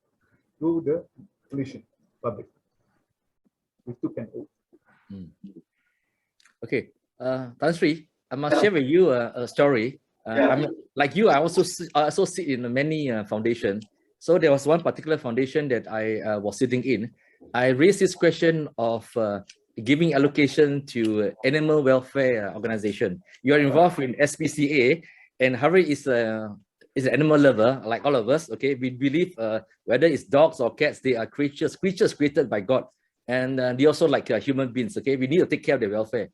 to the Malaysian public. We took an oath. Okay, Tan Sri, I must share with you a story. I'm like you. I also sit in many foundations. So there was one particular foundation that I was sitting in. I raised this question of giving allocation to animal welfare organization. You are involved in SPCA, and Harith is an animal lover like all of us. Okay, we believe whether it's dogs or cats, they are creatures created by God, and they also like human beings. Okay, we need to take care of their welfare.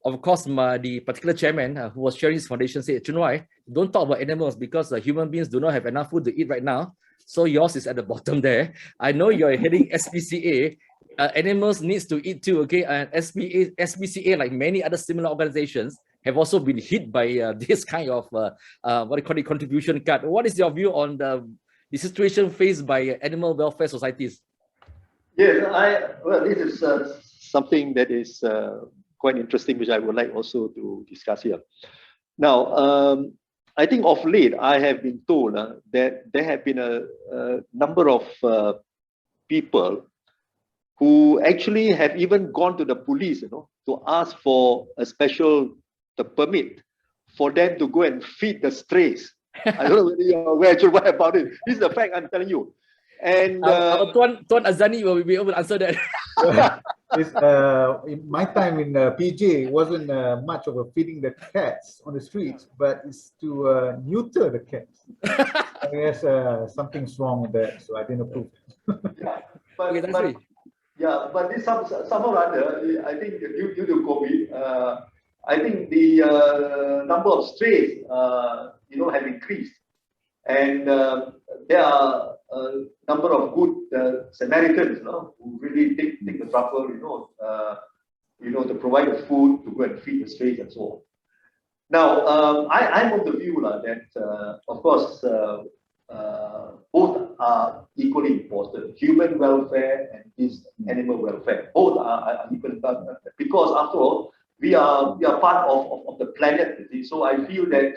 Of course, the particular chairman who was chairing this foundation said, Chun, don't talk about animals because human beings do not have enough food to eat right now. So yours is at the bottom there. I know you're heading SPCA. Animals needs to eat too, okay? And SPCA, like many other similar organizations, have also been hit by this kind of, what do you call it, contribution cut. What is your view on the situation faced by animal welfare societies? Yes, well, this is something that is quite interesting, which I would like also to discuss here. Now, I think of late, I have been told that there have been a number of people who actually have even gone to the police, to ask for a special permit for them to go and feed the strays. I don't know whether you're aware about it. This is the fact I'm telling you. And Tuan Ezanee will be able to answer that. In my time in PJ, it wasn't much of a feeding the cats on the streets, but it's to neuter the cats. I guess something's wrong with that, so I didn't approve. But this somehow or other, I think due to COVID, I think the number of strays, have increased, and there are a number of good Samaritans, who really take the trouble, to provide the food, to go and feed the strays and so on. Now, I'm of the view that, of course, both are equally important. Human welfare and this animal welfare, both are equally important, because after all, we are part of the planet. So I feel that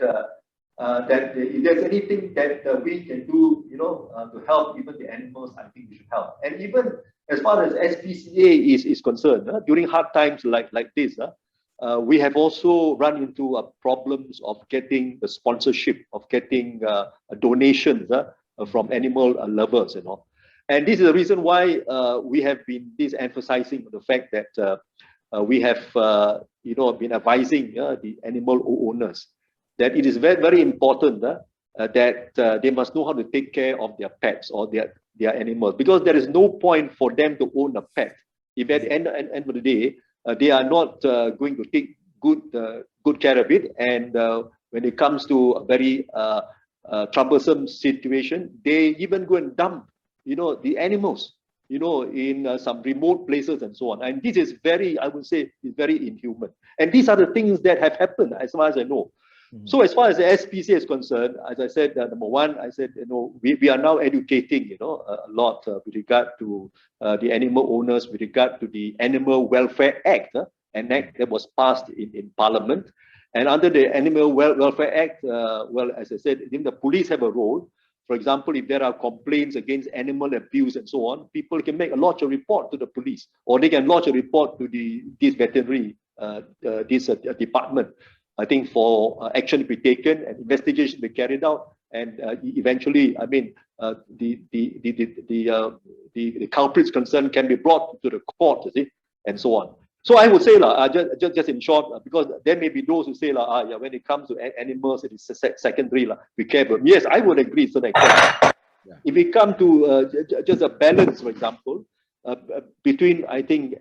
that if there's anything that we can do, to help even the animals, I think we should help. And even as far as SPCA is concerned, during hard times like this, we have also run into problems of getting the sponsorship, of getting donations from animal lovers, And this is the reason why we have been emphasizing the fact that we have, been advising the animal owners that it is very, very important that they must know how to take care of their pets or their animals, because there is no point for them to own a pet if at the end of the day they are not going to take good care of it, and when it comes to a very troublesome situation, they even go and dump the animals in some remote places and so on. And this is very, I would say, is very inhuman. And these are the things that have happened, as far as I know. So as far as the SPCA is concerned, as I said, number one, I said, we are now educating, a lot with regard to the animal owners, with regard to the Animal Welfare Act, an act that was passed in Parliament. And under the Animal Welfare Act, well, as I said, the police have a role. For example, if there are complaints against animal abuse and so on, people can lodge a report to the police, or they can lodge a report to this veterinary department. I think for action to be taken and investigation to be carried out, and eventually, I mean, the culprits concerned can be brought to the court, and so on. So I would say, just in short, because there may be those who say, when it comes to animals, it is secondary, be careful. Yes, I would agree to that extent. Yeah. If we come to just a balance, for example, between, I think,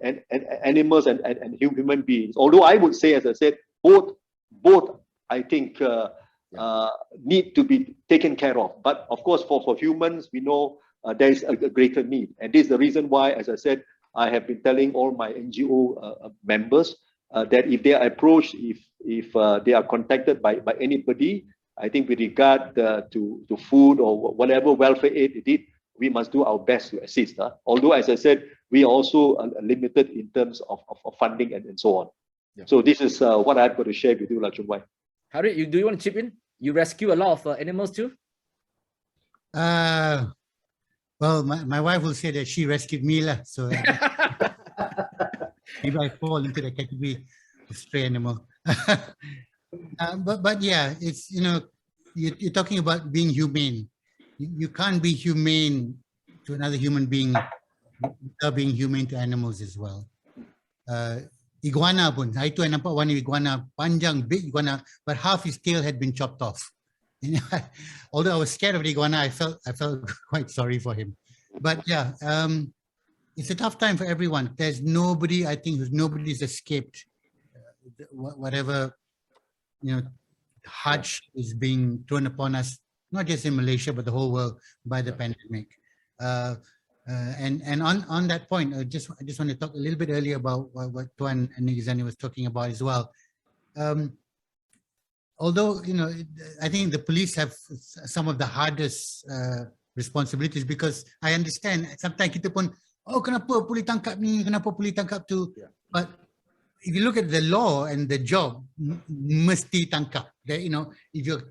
animals and human beings, although I would say, as I said, both I think need to be taken care of. But of course, for humans, we know there is a greater need. And this is the reason why, as I said, I have been telling all my NGO members that if they are approached, if they are contacted by anybody, I think with regard to food or whatever welfare aid it is, we must do our best to assist. Although, as I said, we are also limited in terms of funding and so on. Yeah. So this is what I've got to share with you, Chun. Harith, do you want to chip in? You rescue a lot of animals too? Well, my wife will say that she rescued me, so maybe I fall into the category of stray animal. But yeah, it's, you're talking about being humane. You can't be humane to another human being without being humane to animals as well. Iguana pun, hari tu I nampak one iguana, panjang, big iguana, but half his tail had been chopped off. Although I was scared of the iguana, I felt quite sorry for him. But yeah, it's a tough time for everyone. There's nobody, I think, nobody's escaped whatever, hardship is being thrown upon us, not just in Malaysia, but the whole world by the pandemic. And on that point, I just want to talk a little bit earlier about what Tuan and Ezanee was talking about as well. Although, I think the police have some of the hardest responsibilities, because I understand sometimes kita pun, kenapa boleh tangkap ni, kenapa boleh tangkap tu. Yeah. But if you look at the law and the job, mesti tangkap. That, if you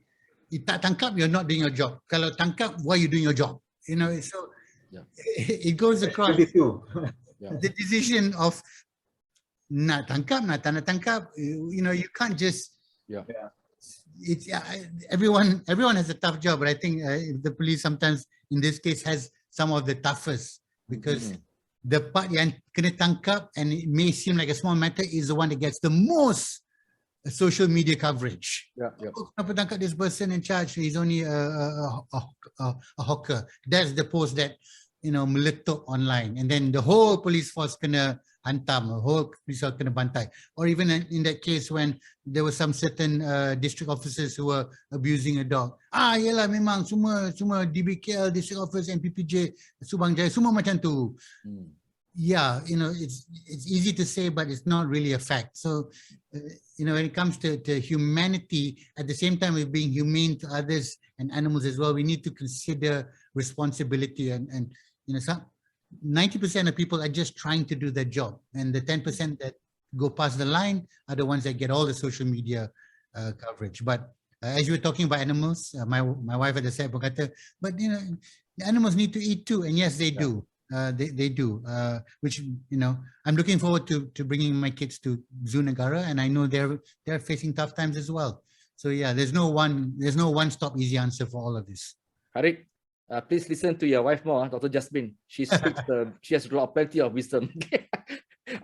tak tangkap, you're not doing your job. Kalau tangkap, why are you doing your job? So yeah. It goes across the decision of nak tangkap, nak tak nak tangkap. You can't just. Yeah. It's everyone has a tough job, but I think the police sometimes, in this case, has some of the toughest, because the part yang kena tangkap, and it may seem like a small matter, is the one that gets the most social media coverage. Yeah. Kenapa tangkap this person in charge? He's only a hawker. That's the post that meletup online, and then the whole police force kena hantam, the whole police force kena bantai. Or even in that case when there were some certain district officers who were abusing a dog. Yelah, memang semua DBKL, district office, MPPJ, Subang Jaya, semua macam tu. Yeah, it's easy to say, but it's not really a fact. So, when it comes to humanity, at the same time with being humane to others and animals as well, we need to consider responsibility, and 90% of people are just trying to do their job, and the 10% that go past the line are the ones that get all the social media coverage. But as you were talking about animals, my wife had said, but the animals need to eat too, and yes, they do. They do, which I'm looking forward to bringing my kids to Zoo Negara, and I know they're facing tough times as well. So yeah, there's no one-stop easy answer for all of this. Harith, please listen to your wife more, Dr. Jasmine. She speaks, she has plenty of wisdom.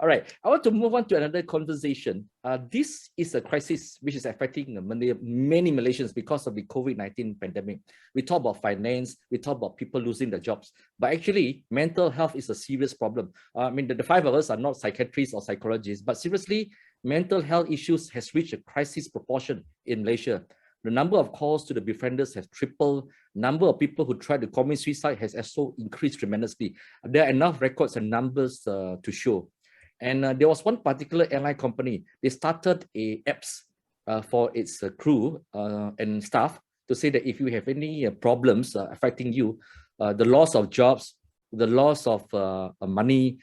All right, I want to move on to another conversation. This is a crisis which is affecting many Malaysians because of the COVID-19 pandemic. We talk about finance, we talk about people losing their jobs, but actually mental health is a serious problem. I mean, the five of us are not psychiatrists or psychologists, but seriously, mental health issues has reached a crisis proportion in Malaysia. The number of calls to the befrienders has tripled. Number of people who try to commit suicide has also increased tremendously. There are enough records and numbers to show. And there was one particular airline company. They started a apps for its crew and staff to say that if you have any problems affecting you, the loss of jobs, the loss of money,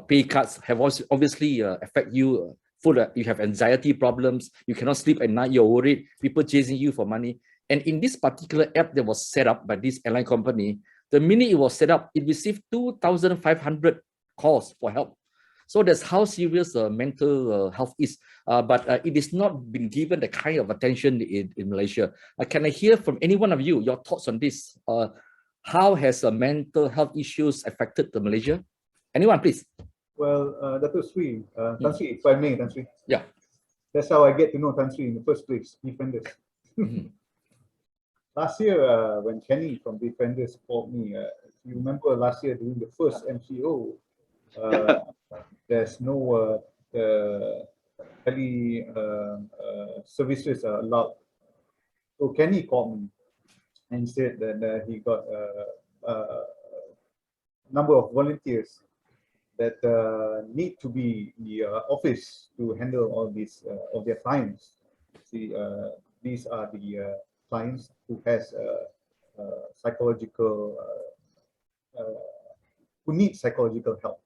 pay cuts have also obviously affect you. You have anxiety problems, you cannot sleep at night, you're worried, people chasing you for money. And in this particular app that was set up by this airline company, the minute it was set up, it received 2,500 calls for help. So that's how serious mental health is. But it is not been given the kind of attention in Malaysia. Can I hear from any one of you, your thoughts on this? How has mental health issues affected the Malaysia? Anyone, please? Well, Datuk Sri, Tan Sri, if I may, Tan Sri. Yeah. That's how I get to know Tan Sri in the first place, Defenders. Last year, when Kenny from Defenders called me, you remember last year during the first MCO, there's no tele services are allowed. So Kenny called me and said that he got a number of volunteers that need to be in the office to handle all these of their clients. See, these are the clients who has psychological, who need psychological help,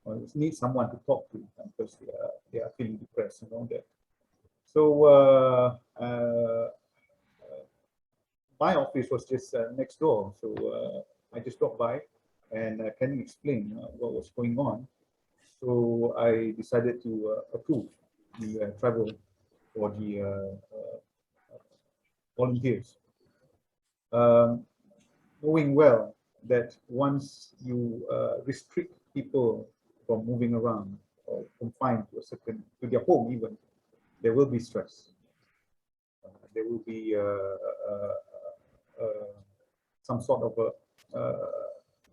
or need someone to talk to because they are feeling depressed and all that. So my office was just next door, so I just dropped by. And can you explain what was going on? So I decided to approve the travel for the volunteers, knowing well that once you restrict people from moving around or confined to a certain, to their home even, there will be stress. There will be some sort of a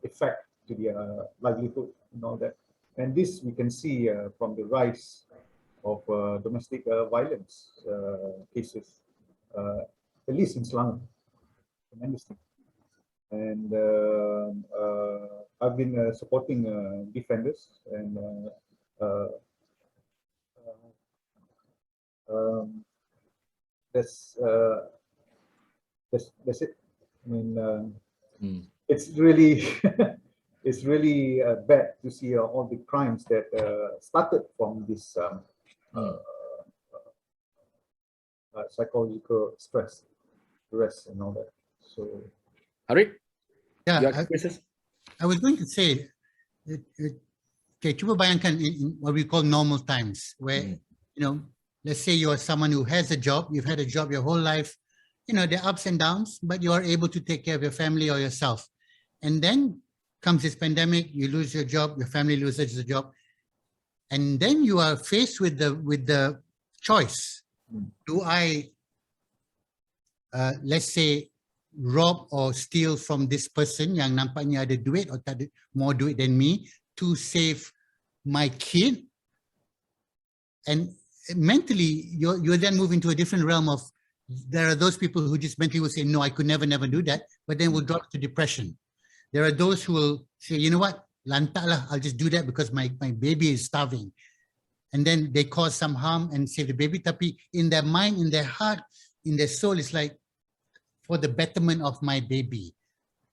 effect to their livelihood and all that. And this we can see from the rise of domestic violence cases, at least in Selangor, tremendously. And I've been supporting Defenders, and that's it. I mean, it's really it's really bad to see all the crimes that started from this psychological stress and all that. So, Harith, yeah, I was going to say, okay, cuba bayangkan in what we call normal times, where you know, let's say you are someone who has a job, you've had a job your whole life, you know, there are ups and downs, but you are able to take care of your family or yourself. And then comes this pandemic, you lose your job, your family loses the job, and then you are faced with the choice: do I, let's say, rob or steal from this person yang nampaknya ada duit or tak ada more duit than me to save my kid? And mentally, you then move into a different realm of, there are those people who just mentally will say, no, I could never do that, but then will drop to depression. There are those who will say, you know what, lantak lah, I'll just do that because my baby is starving. And then they cause some harm and save the baby. Tapi in their mind, in their heart, in their soul, it's like, for the betterment of my baby.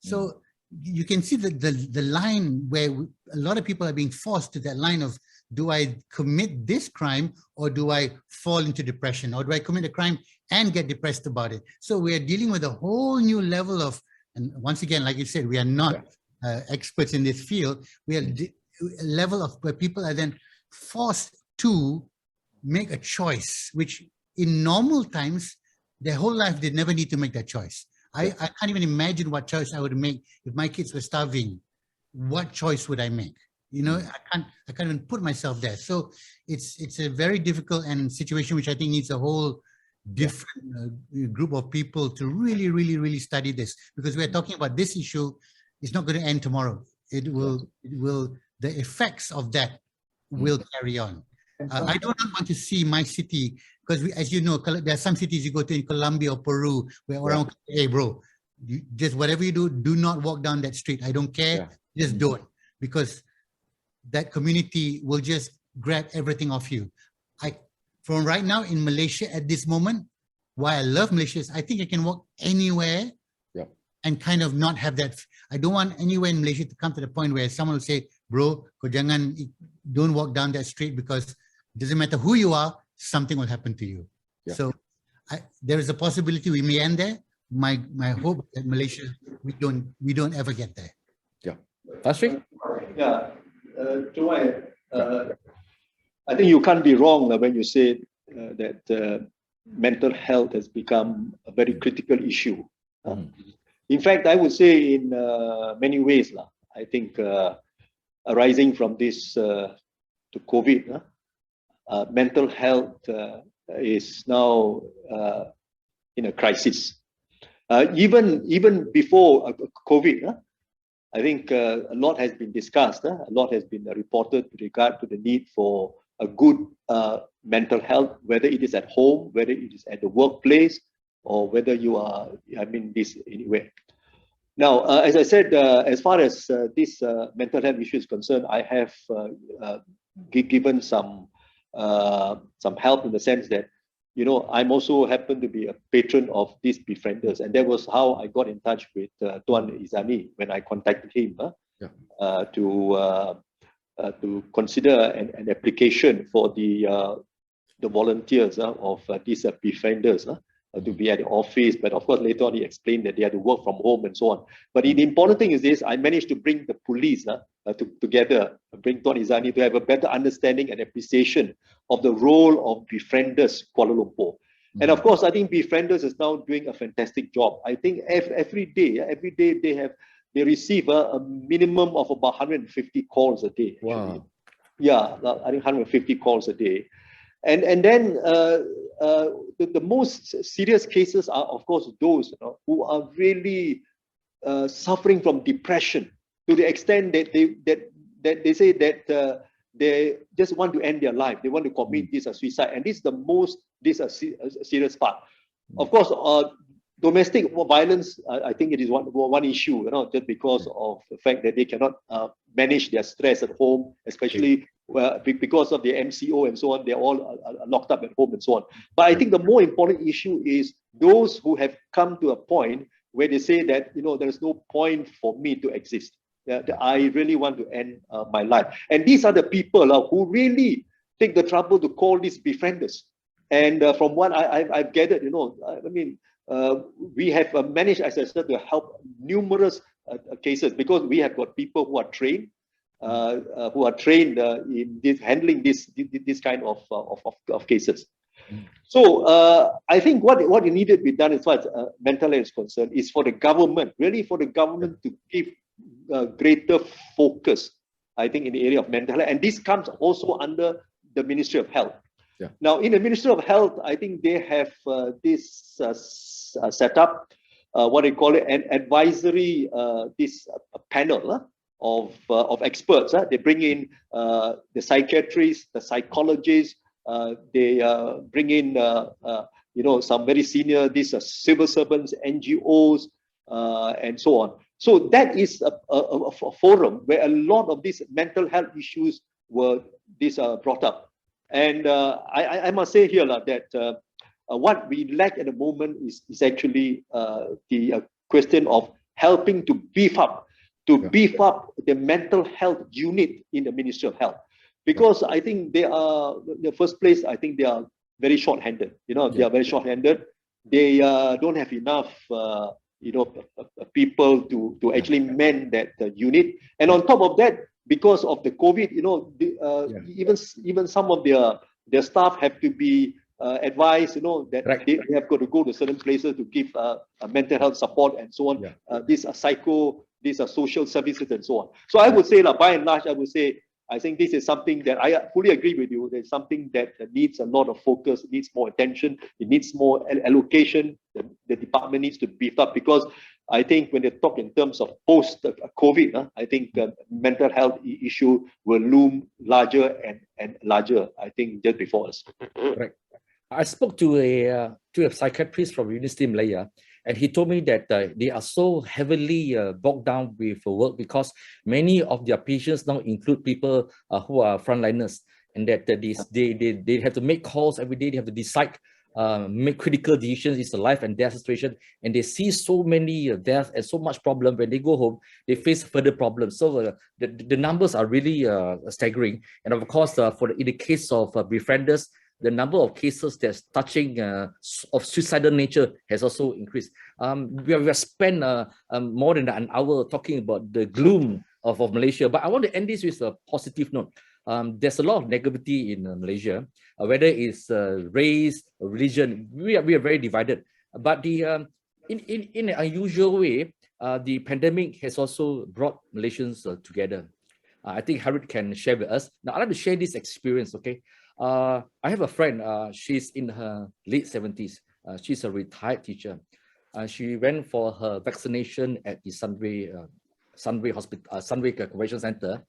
So you can see the line where a lot of people are being forced to that line of, do I commit this crime or do I fall into depression, or do I commit a crime and get depressed about it? So we are dealing with a whole new level of, and once again, like you said, we are not experts in this field. We are a level of where people are then forced to make a choice, which in normal times, their whole life, they never need to make that choice. I can't even imagine what choice I would make if my kids were starving. What choice would I make? You know, I can't even put myself there. So it's a very difficult and situation which I think needs a whole different group of people to really study this, because we're talking about this issue. It's not going to end tomorrow. It will the effects of that will carry on. I do not want to see my city, because as you know, there are some cities you go to in Colombia or Peru where around, hey bro, just whatever you do, do not walk down that street. I don't care, just don't, because that community will just grab everything off you. From right now in Malaysia at this moment, why I love Malaysia is I think I can walk anywhere and kind of not have that. I don't want anywhere in Malaysia to come to the point where someone will say, bro, don't walk down that street, because it doesn't matter who you are, something will happen to you. So there is a possibility we may end there. My hope that Malaysia, we don't ever get there. Thye? Thye, I think you can't be wrong when you say that mental health has become a very critical issue. In fact, I would say in many ways, I think arising from this to COVID, mental health is now in a crisis. Even before COVID, I think a lot has been discussed, a lot has been reported with regard to the need for a good mental health, whether it is at home, whether it is at the workplace, or whether you are, this anywhere. Now, as I said, as far as this mental health issue is concerned, I have given some help in the sense that, I'm also happen to be a patron of these befrienders, and that was how I got in touch with Tuan Ezanee when I contacted him to consider an application for the volunteers of these befrienders to be at the office. But of course, later on he explained that they had to work from home and so on. But the important thing is this: I managed to bring the police together, bring Tuan Ezanee to have a better understanding and appreciation of the role of befrienders Kuala Lumpur. And of course, I think befrienders is now doing a fantastic job. I think every day they receive a minimum of about 150 calls a day. Wow. Yeah, I think 150 calls a day. And then the most serious cases are, of course, those who are really suffering from depression to the extent that they say that they just want to end their life. They want to commit this suicide, and this is a serious part. Of course, domestic violence, I think it is one issue, just because of the fact that they cannot manage their stress at home, especially because of the MCO and so on. They're all locked up at home and so on. But I think the more important issue is those who have come to a point where they say that, there is no point for me to exist. I really want to end my life. And these are the people who really take the trouble to call these befrienders. And from what I've gathered, we have managed, as I said, to help numerous cases, because we have got people who are trained, in handling this kind of cases. So I think what needed to be done as far as mental health is concerned is for the government, to give greater focus, I think, in the area of mental health. And this comes also under the Ministry of Health. Now, in the Ministry of Health, I think they have this set up, what they call it, an advisory, panel of experts. They bring in the psychiatrists, the psychologists. They bring in some very senior civil servants, NGOs, and so on. So that is a forum where a lot of these mental health issues were brought up. And I must say here that what we lack at the moment is actually the question of helping to beef up the mental health unit in the Ministry of Health. Because I think they are, in the first place, I think they are very short-handed. They are very short-handed. They don't have enough people to actually man that unit. And on top of that, because of the COVID, even some of their staff have to be advised, that they have got to go to certain places to give mental health support and so on. These are social services and so on. So I would say, by and large, I think this is something that I fully agree with you. There's something that needs a lot of focus, needs more attention, it needs more allocation. The department needs to beef up, because I think when they talk in terms of post-COVID, I think mental health issue will loom larger and larger, I think, just before us. Right. I spoke to a psychiatrist from University of Malaya, and he told me that they are so heavily bogged down with work because many of their patients now include people who are frontliners, and that they have to make calls every day. They have to decide, make critical decisions. It's a life and death situation, and they see so many deaths and so much problem. When they go home, they face further problems. So the numbers are really staggering. And of course, in the case of befrienders, the number of cases that's touching of suicidal nature has also increased. We have spent more than an hour talking about the gloom of Malaysia, but I want to end this with a positive note. There's a lot of negativity in Malaysia, whether it's race, religion. We are very divided. But in an unusual way, the pandemic has also brought Malaysians together. I think Harith can share with us. Now, I'd like to share this experience, okay? I have a friend, she's in her late 70s. She's a retired teacher. She went for her vaccination at the Sunway Hospital, Sunway Convention Center.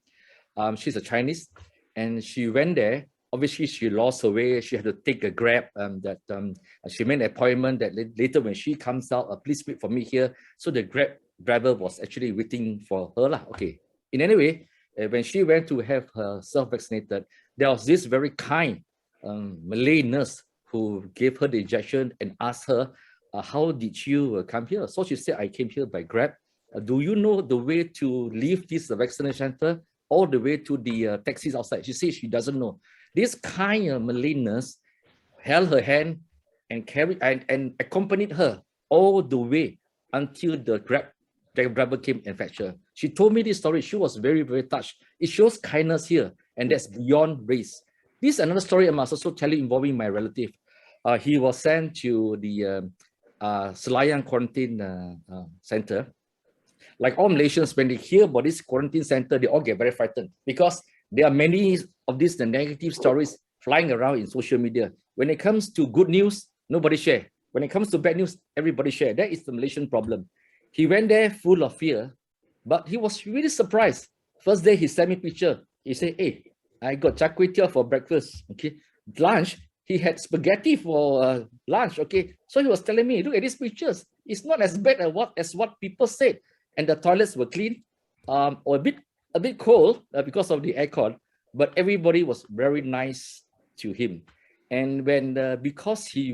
She's a Chinese, and she went there. Obviously, she lost her way. She had to take a Grab. She made an appointment that later when she comes out, please wait for me here. So the Grab driver was actually waiting for her lah. Okay. In any way, when she went to have herself vaccinated, there was this very kind Malay nurse who gave her the injection and asked her, how did you come here? So she said, I came here by Grab. Do you know the way to leave this vaccination center all the way to the taxis outside? She said she doesn't know. This kind of Malay nurse held her hand and carried and accompanied her all the way until the Grab driver came and fetched her. She told me this story. She was very, very touched. It shows kindness here, and that's beyond race. This is another story I must also tell you involving my relative. He was sent to the Selayang quarantine center. Like all Malaysians, when they hear about this quarantine center, they all get very frightened because there are many of these negative stories flying around in social media. When it comes to good news, nobody share. When it comes to bad news, everybody share. That is the Malaysian problem. He went there full of fear, but he was really surprised. First day, he sent me a picture. He said, hey, I got char kway teow for breakfast. Okay, lunch, he had spaghetti for lunch. Okay, so he was telling me, look at these pictures. It's not as bad as what people said. And the toilets were clean, or a bit cold because of the aircon, but everybody was very nice to him. And when because he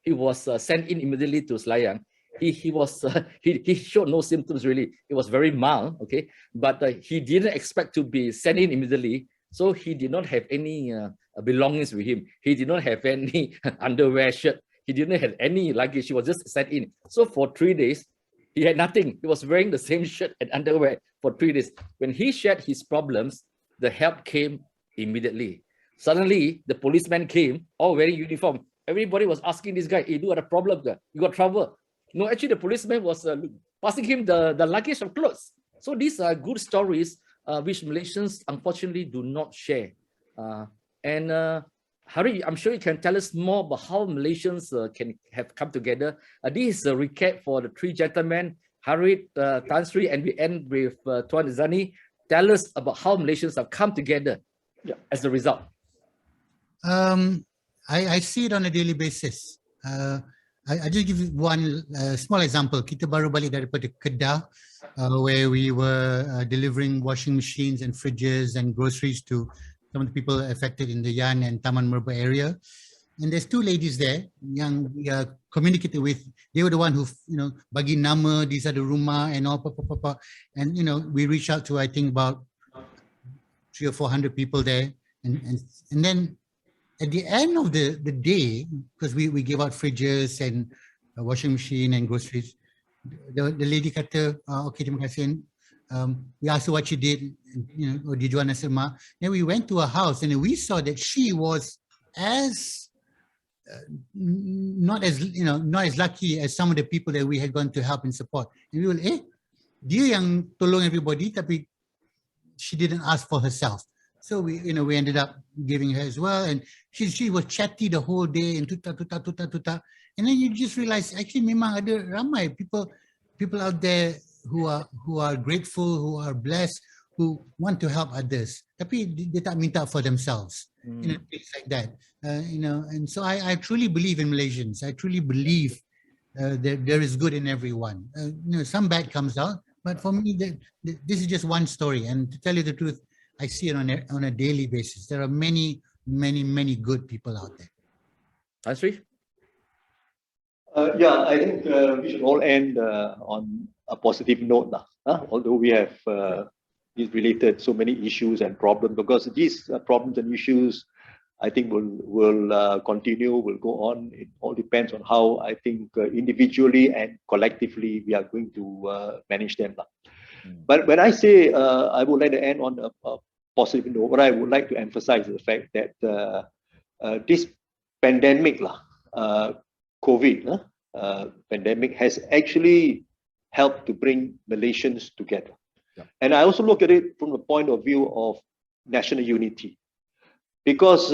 was sent in immediately to Selayang, he showed no symptoms really. It was very mild, okay, but he didn't expect to be sent in immediately, so he did not have any belongings with him. He did not have any underwear, shirt. He didn't have any luggage. He was just sent in. So for 3 days, he had nothing. He was wearing the same shirt and underwear for 3 days. When he shared his problems, the help came immediately. Suddenly, the policeman came, all wearing uniform. Everybody was asking this guy, hey, you got a problem? You got trouble? No, actually, the policeman was passing him the luggage of clothes. So these are good stories which Malaysians, unfortunately, do not share. Harith, I'm sure you can tell us more about how Malaysians can have come together. This is a recap for the three gentlemen, Harith, Tan Sri, and we end with Tuan Ezanee. Tell us about how Malaysians have come together as a result. I see it on a daily basis. I just give you one small example. Kita baru balik daripada Kedah, where we were delivering washing machines and fridges and groceries to some of the people affected in the Yan and Taman Merbau area. And there's two ladies there yang we communicated with. They were the one who, bagi nama, these are the rumah and all, and we reached out to, I think, about 300 or 400 people there. And then at the end of the day, because we gave out fridges and a washing machine and groceries, the lady kata, okay, terima kasih. We asked her what she did, or did you want to say, then we went to her house and we saw that she was not as lucky as some of the people that we had gone to help and support. And we were, dia yang tolong everybody, tapi she didn't ask for herself. So we ended up giving her as well, and she was chatty the whole day and tuta. And then you just realize actually memang ada ramai people people out there who are grateful, who are blessed, who want to help others, tapi dia tak minta for themselves. Things like that. And so I truly believe in Malaysians. I truly believe that there is good in everyone. Some bad comes out, but for me, this is just one story. And to tell you the truth, I see it on a daily basis. There are many, many, many good people out there. Asri? Yeah, I think we should all end on a positive note now. Although we have related so many issues and problems, because these problems and issues, I think will continue, will go on. It all depends on how I think individually and collectively we are going to manage them. But when I say I would like to end on a positive note, what I would like to emphasize is the fact that this pandemic, COVID pandemic, has actually helped to bring Malaysians together. Yeah. And I also look at it from the point of view of national unity. Because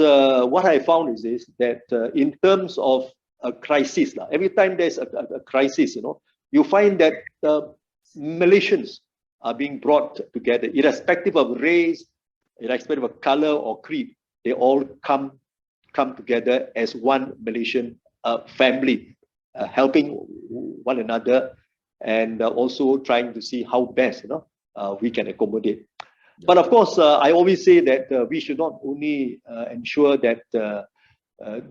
what I found is this, that in terms of a crisis, every time there's a crisis, you find that Malaysians are being brought together, irrespective of race, irrespective of color or creed. They all come together as one Malaysian family, helping one another, and also trying to see how best we can accommodate. But of course, I always say that we should not only ensure that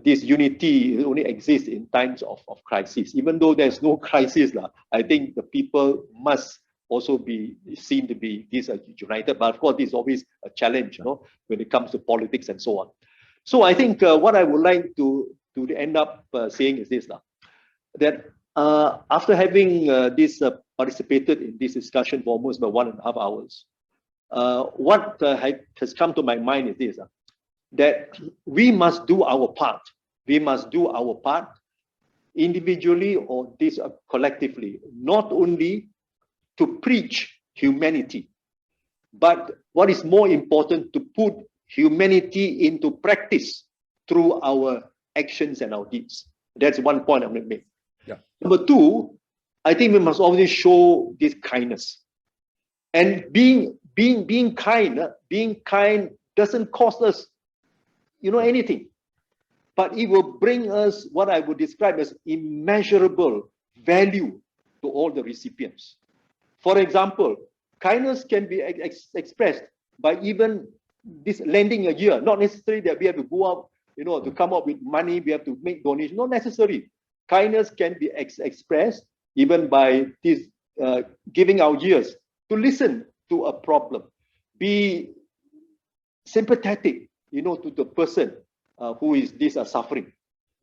this unity only exists in times of crisis. Even though there's no crisis, I think the people must also be seen to be united. But of course, this is always a challenge, when it comes to politics and so on. So I think what I would like to end up saying is this, that after having participated in this discussion for almost about 1.5 hours, what has come to my mind is this, that we must do our part. We must do our part individually or collectively, not only to preach humanity, but what is more important, to put humanity into practice through our actions and our deeds. That's one point I'm going to make. Yeah. Number two, I think we must always show this kindness. And being kind doesn't cost us, anything. But it will bring us what I would describe as immeasurable value to all the recipients. For example, kindness can be expressed by even this lending a year. Not necessarily that we have to go out, to come up with money, we have to make donations. Not necessary. Kindness can be expressed even by this giving our ears to listen to a problem. Be sympathetic, to the person who is suffering.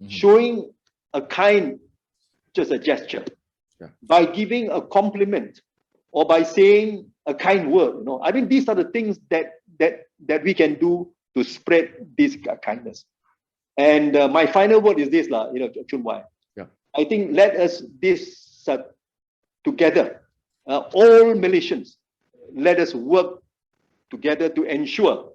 Showing a kind, just a gesture. Yeah. By giving a compliment or by saying a kind word. I think these are the things that we can do to spread this kindness. And my final word is this, Chun. Yeah. I think let us together, all Malaysians, let us work together to ensure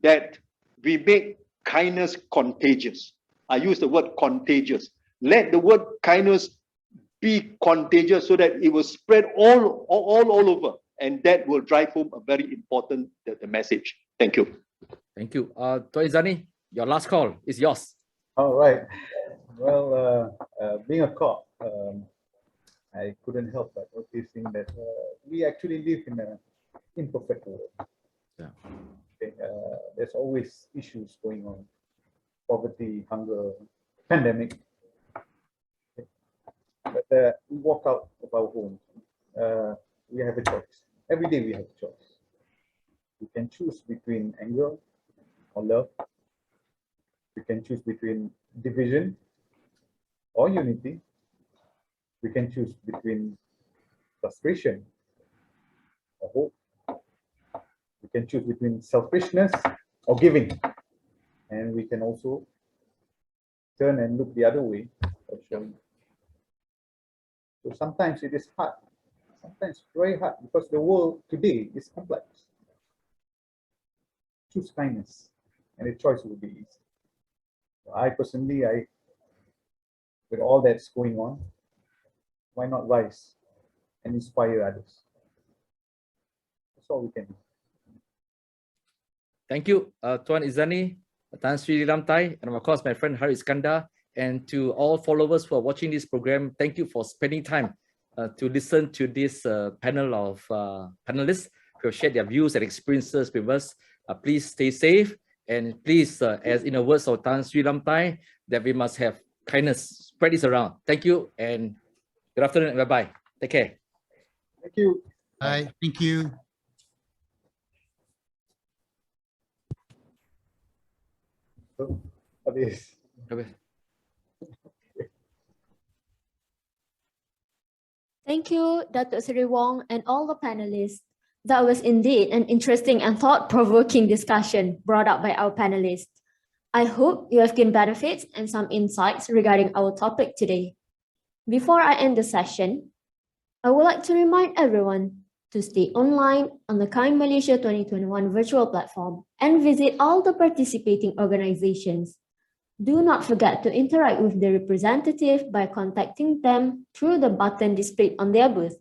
that we make kindness contagious. I use the word contagious. Let the word kindness be contagious so that it will spread all over, and that will drive home a very important message. Thank you. Thank you. Ezanee, your last call is yours. All right. Well, being a cop, I couldn't help but noticing that we actually live in an imperfect world. Yeah. Okay, there's always issues going on: poverty, hunger, pandemic. Okay. But we walk out of our homes. We have a choice. Every day we have a choice. We can choose between anger or love. We can choose between division or unity. We can choose between frustration or hope. We can choose between selfishness or giving. And we can also turn and look the other way or showing. So sometimes it is hard. Sometimes very hard, because the world today is complex. Choose kindness, and the choice will be easy. I personally, with all that's going on, why not rise and inspire others. That's all we can do. Thank you, Tuan Ezanee, Tan Sri Thye, and of course, my friend Harith Iskander, and to all followers who are watching this program. Thank you for spending time to listen to this panel of panelists who have shared their views and experiences with us. Please stay safe, and please, as in the words of Tan Sri Thye, that we must have kindness, spread this around. Thank you, and good afternoon, and bye-bye. Take care. Thank you. Bye. Thank you. Habis. Thank you, Datuk Seri Wong and all the panelists. That was indeed an interesting and thought-provoking discussion brought up by our panelists. I hope you have gained benefits and some insights regarding our topic today. Before I end the session, I would like to remind everyone to stay online on the Kind Malaysia 2021 virtual platform and visit all the participating organizations. Do not forget to interact with the representative by contacting them through the button displayed on their booth.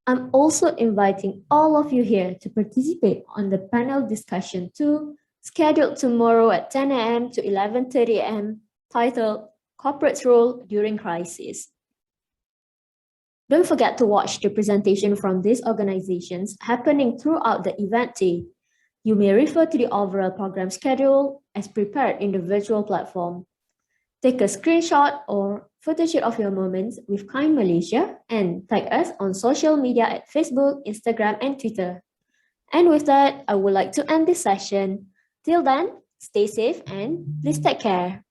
I'm also inviting all of you here to participate on the panel discussion too, scheduled tomorrow at 10 a.m. to 11:30 a.m., titled Corporate's Role During Crisis. Don't forget to watch the presentation from these organizations happening throughout the event day. You may refer to the overall program schedule as prepared in the virtual platform. Take a screenshot or photoshoot of your moments with Kind Malaysia and tag us on social media at Facebook, Instagram, and Twitter. And with that, I would like to end this session. Till then, stay safe and please take care.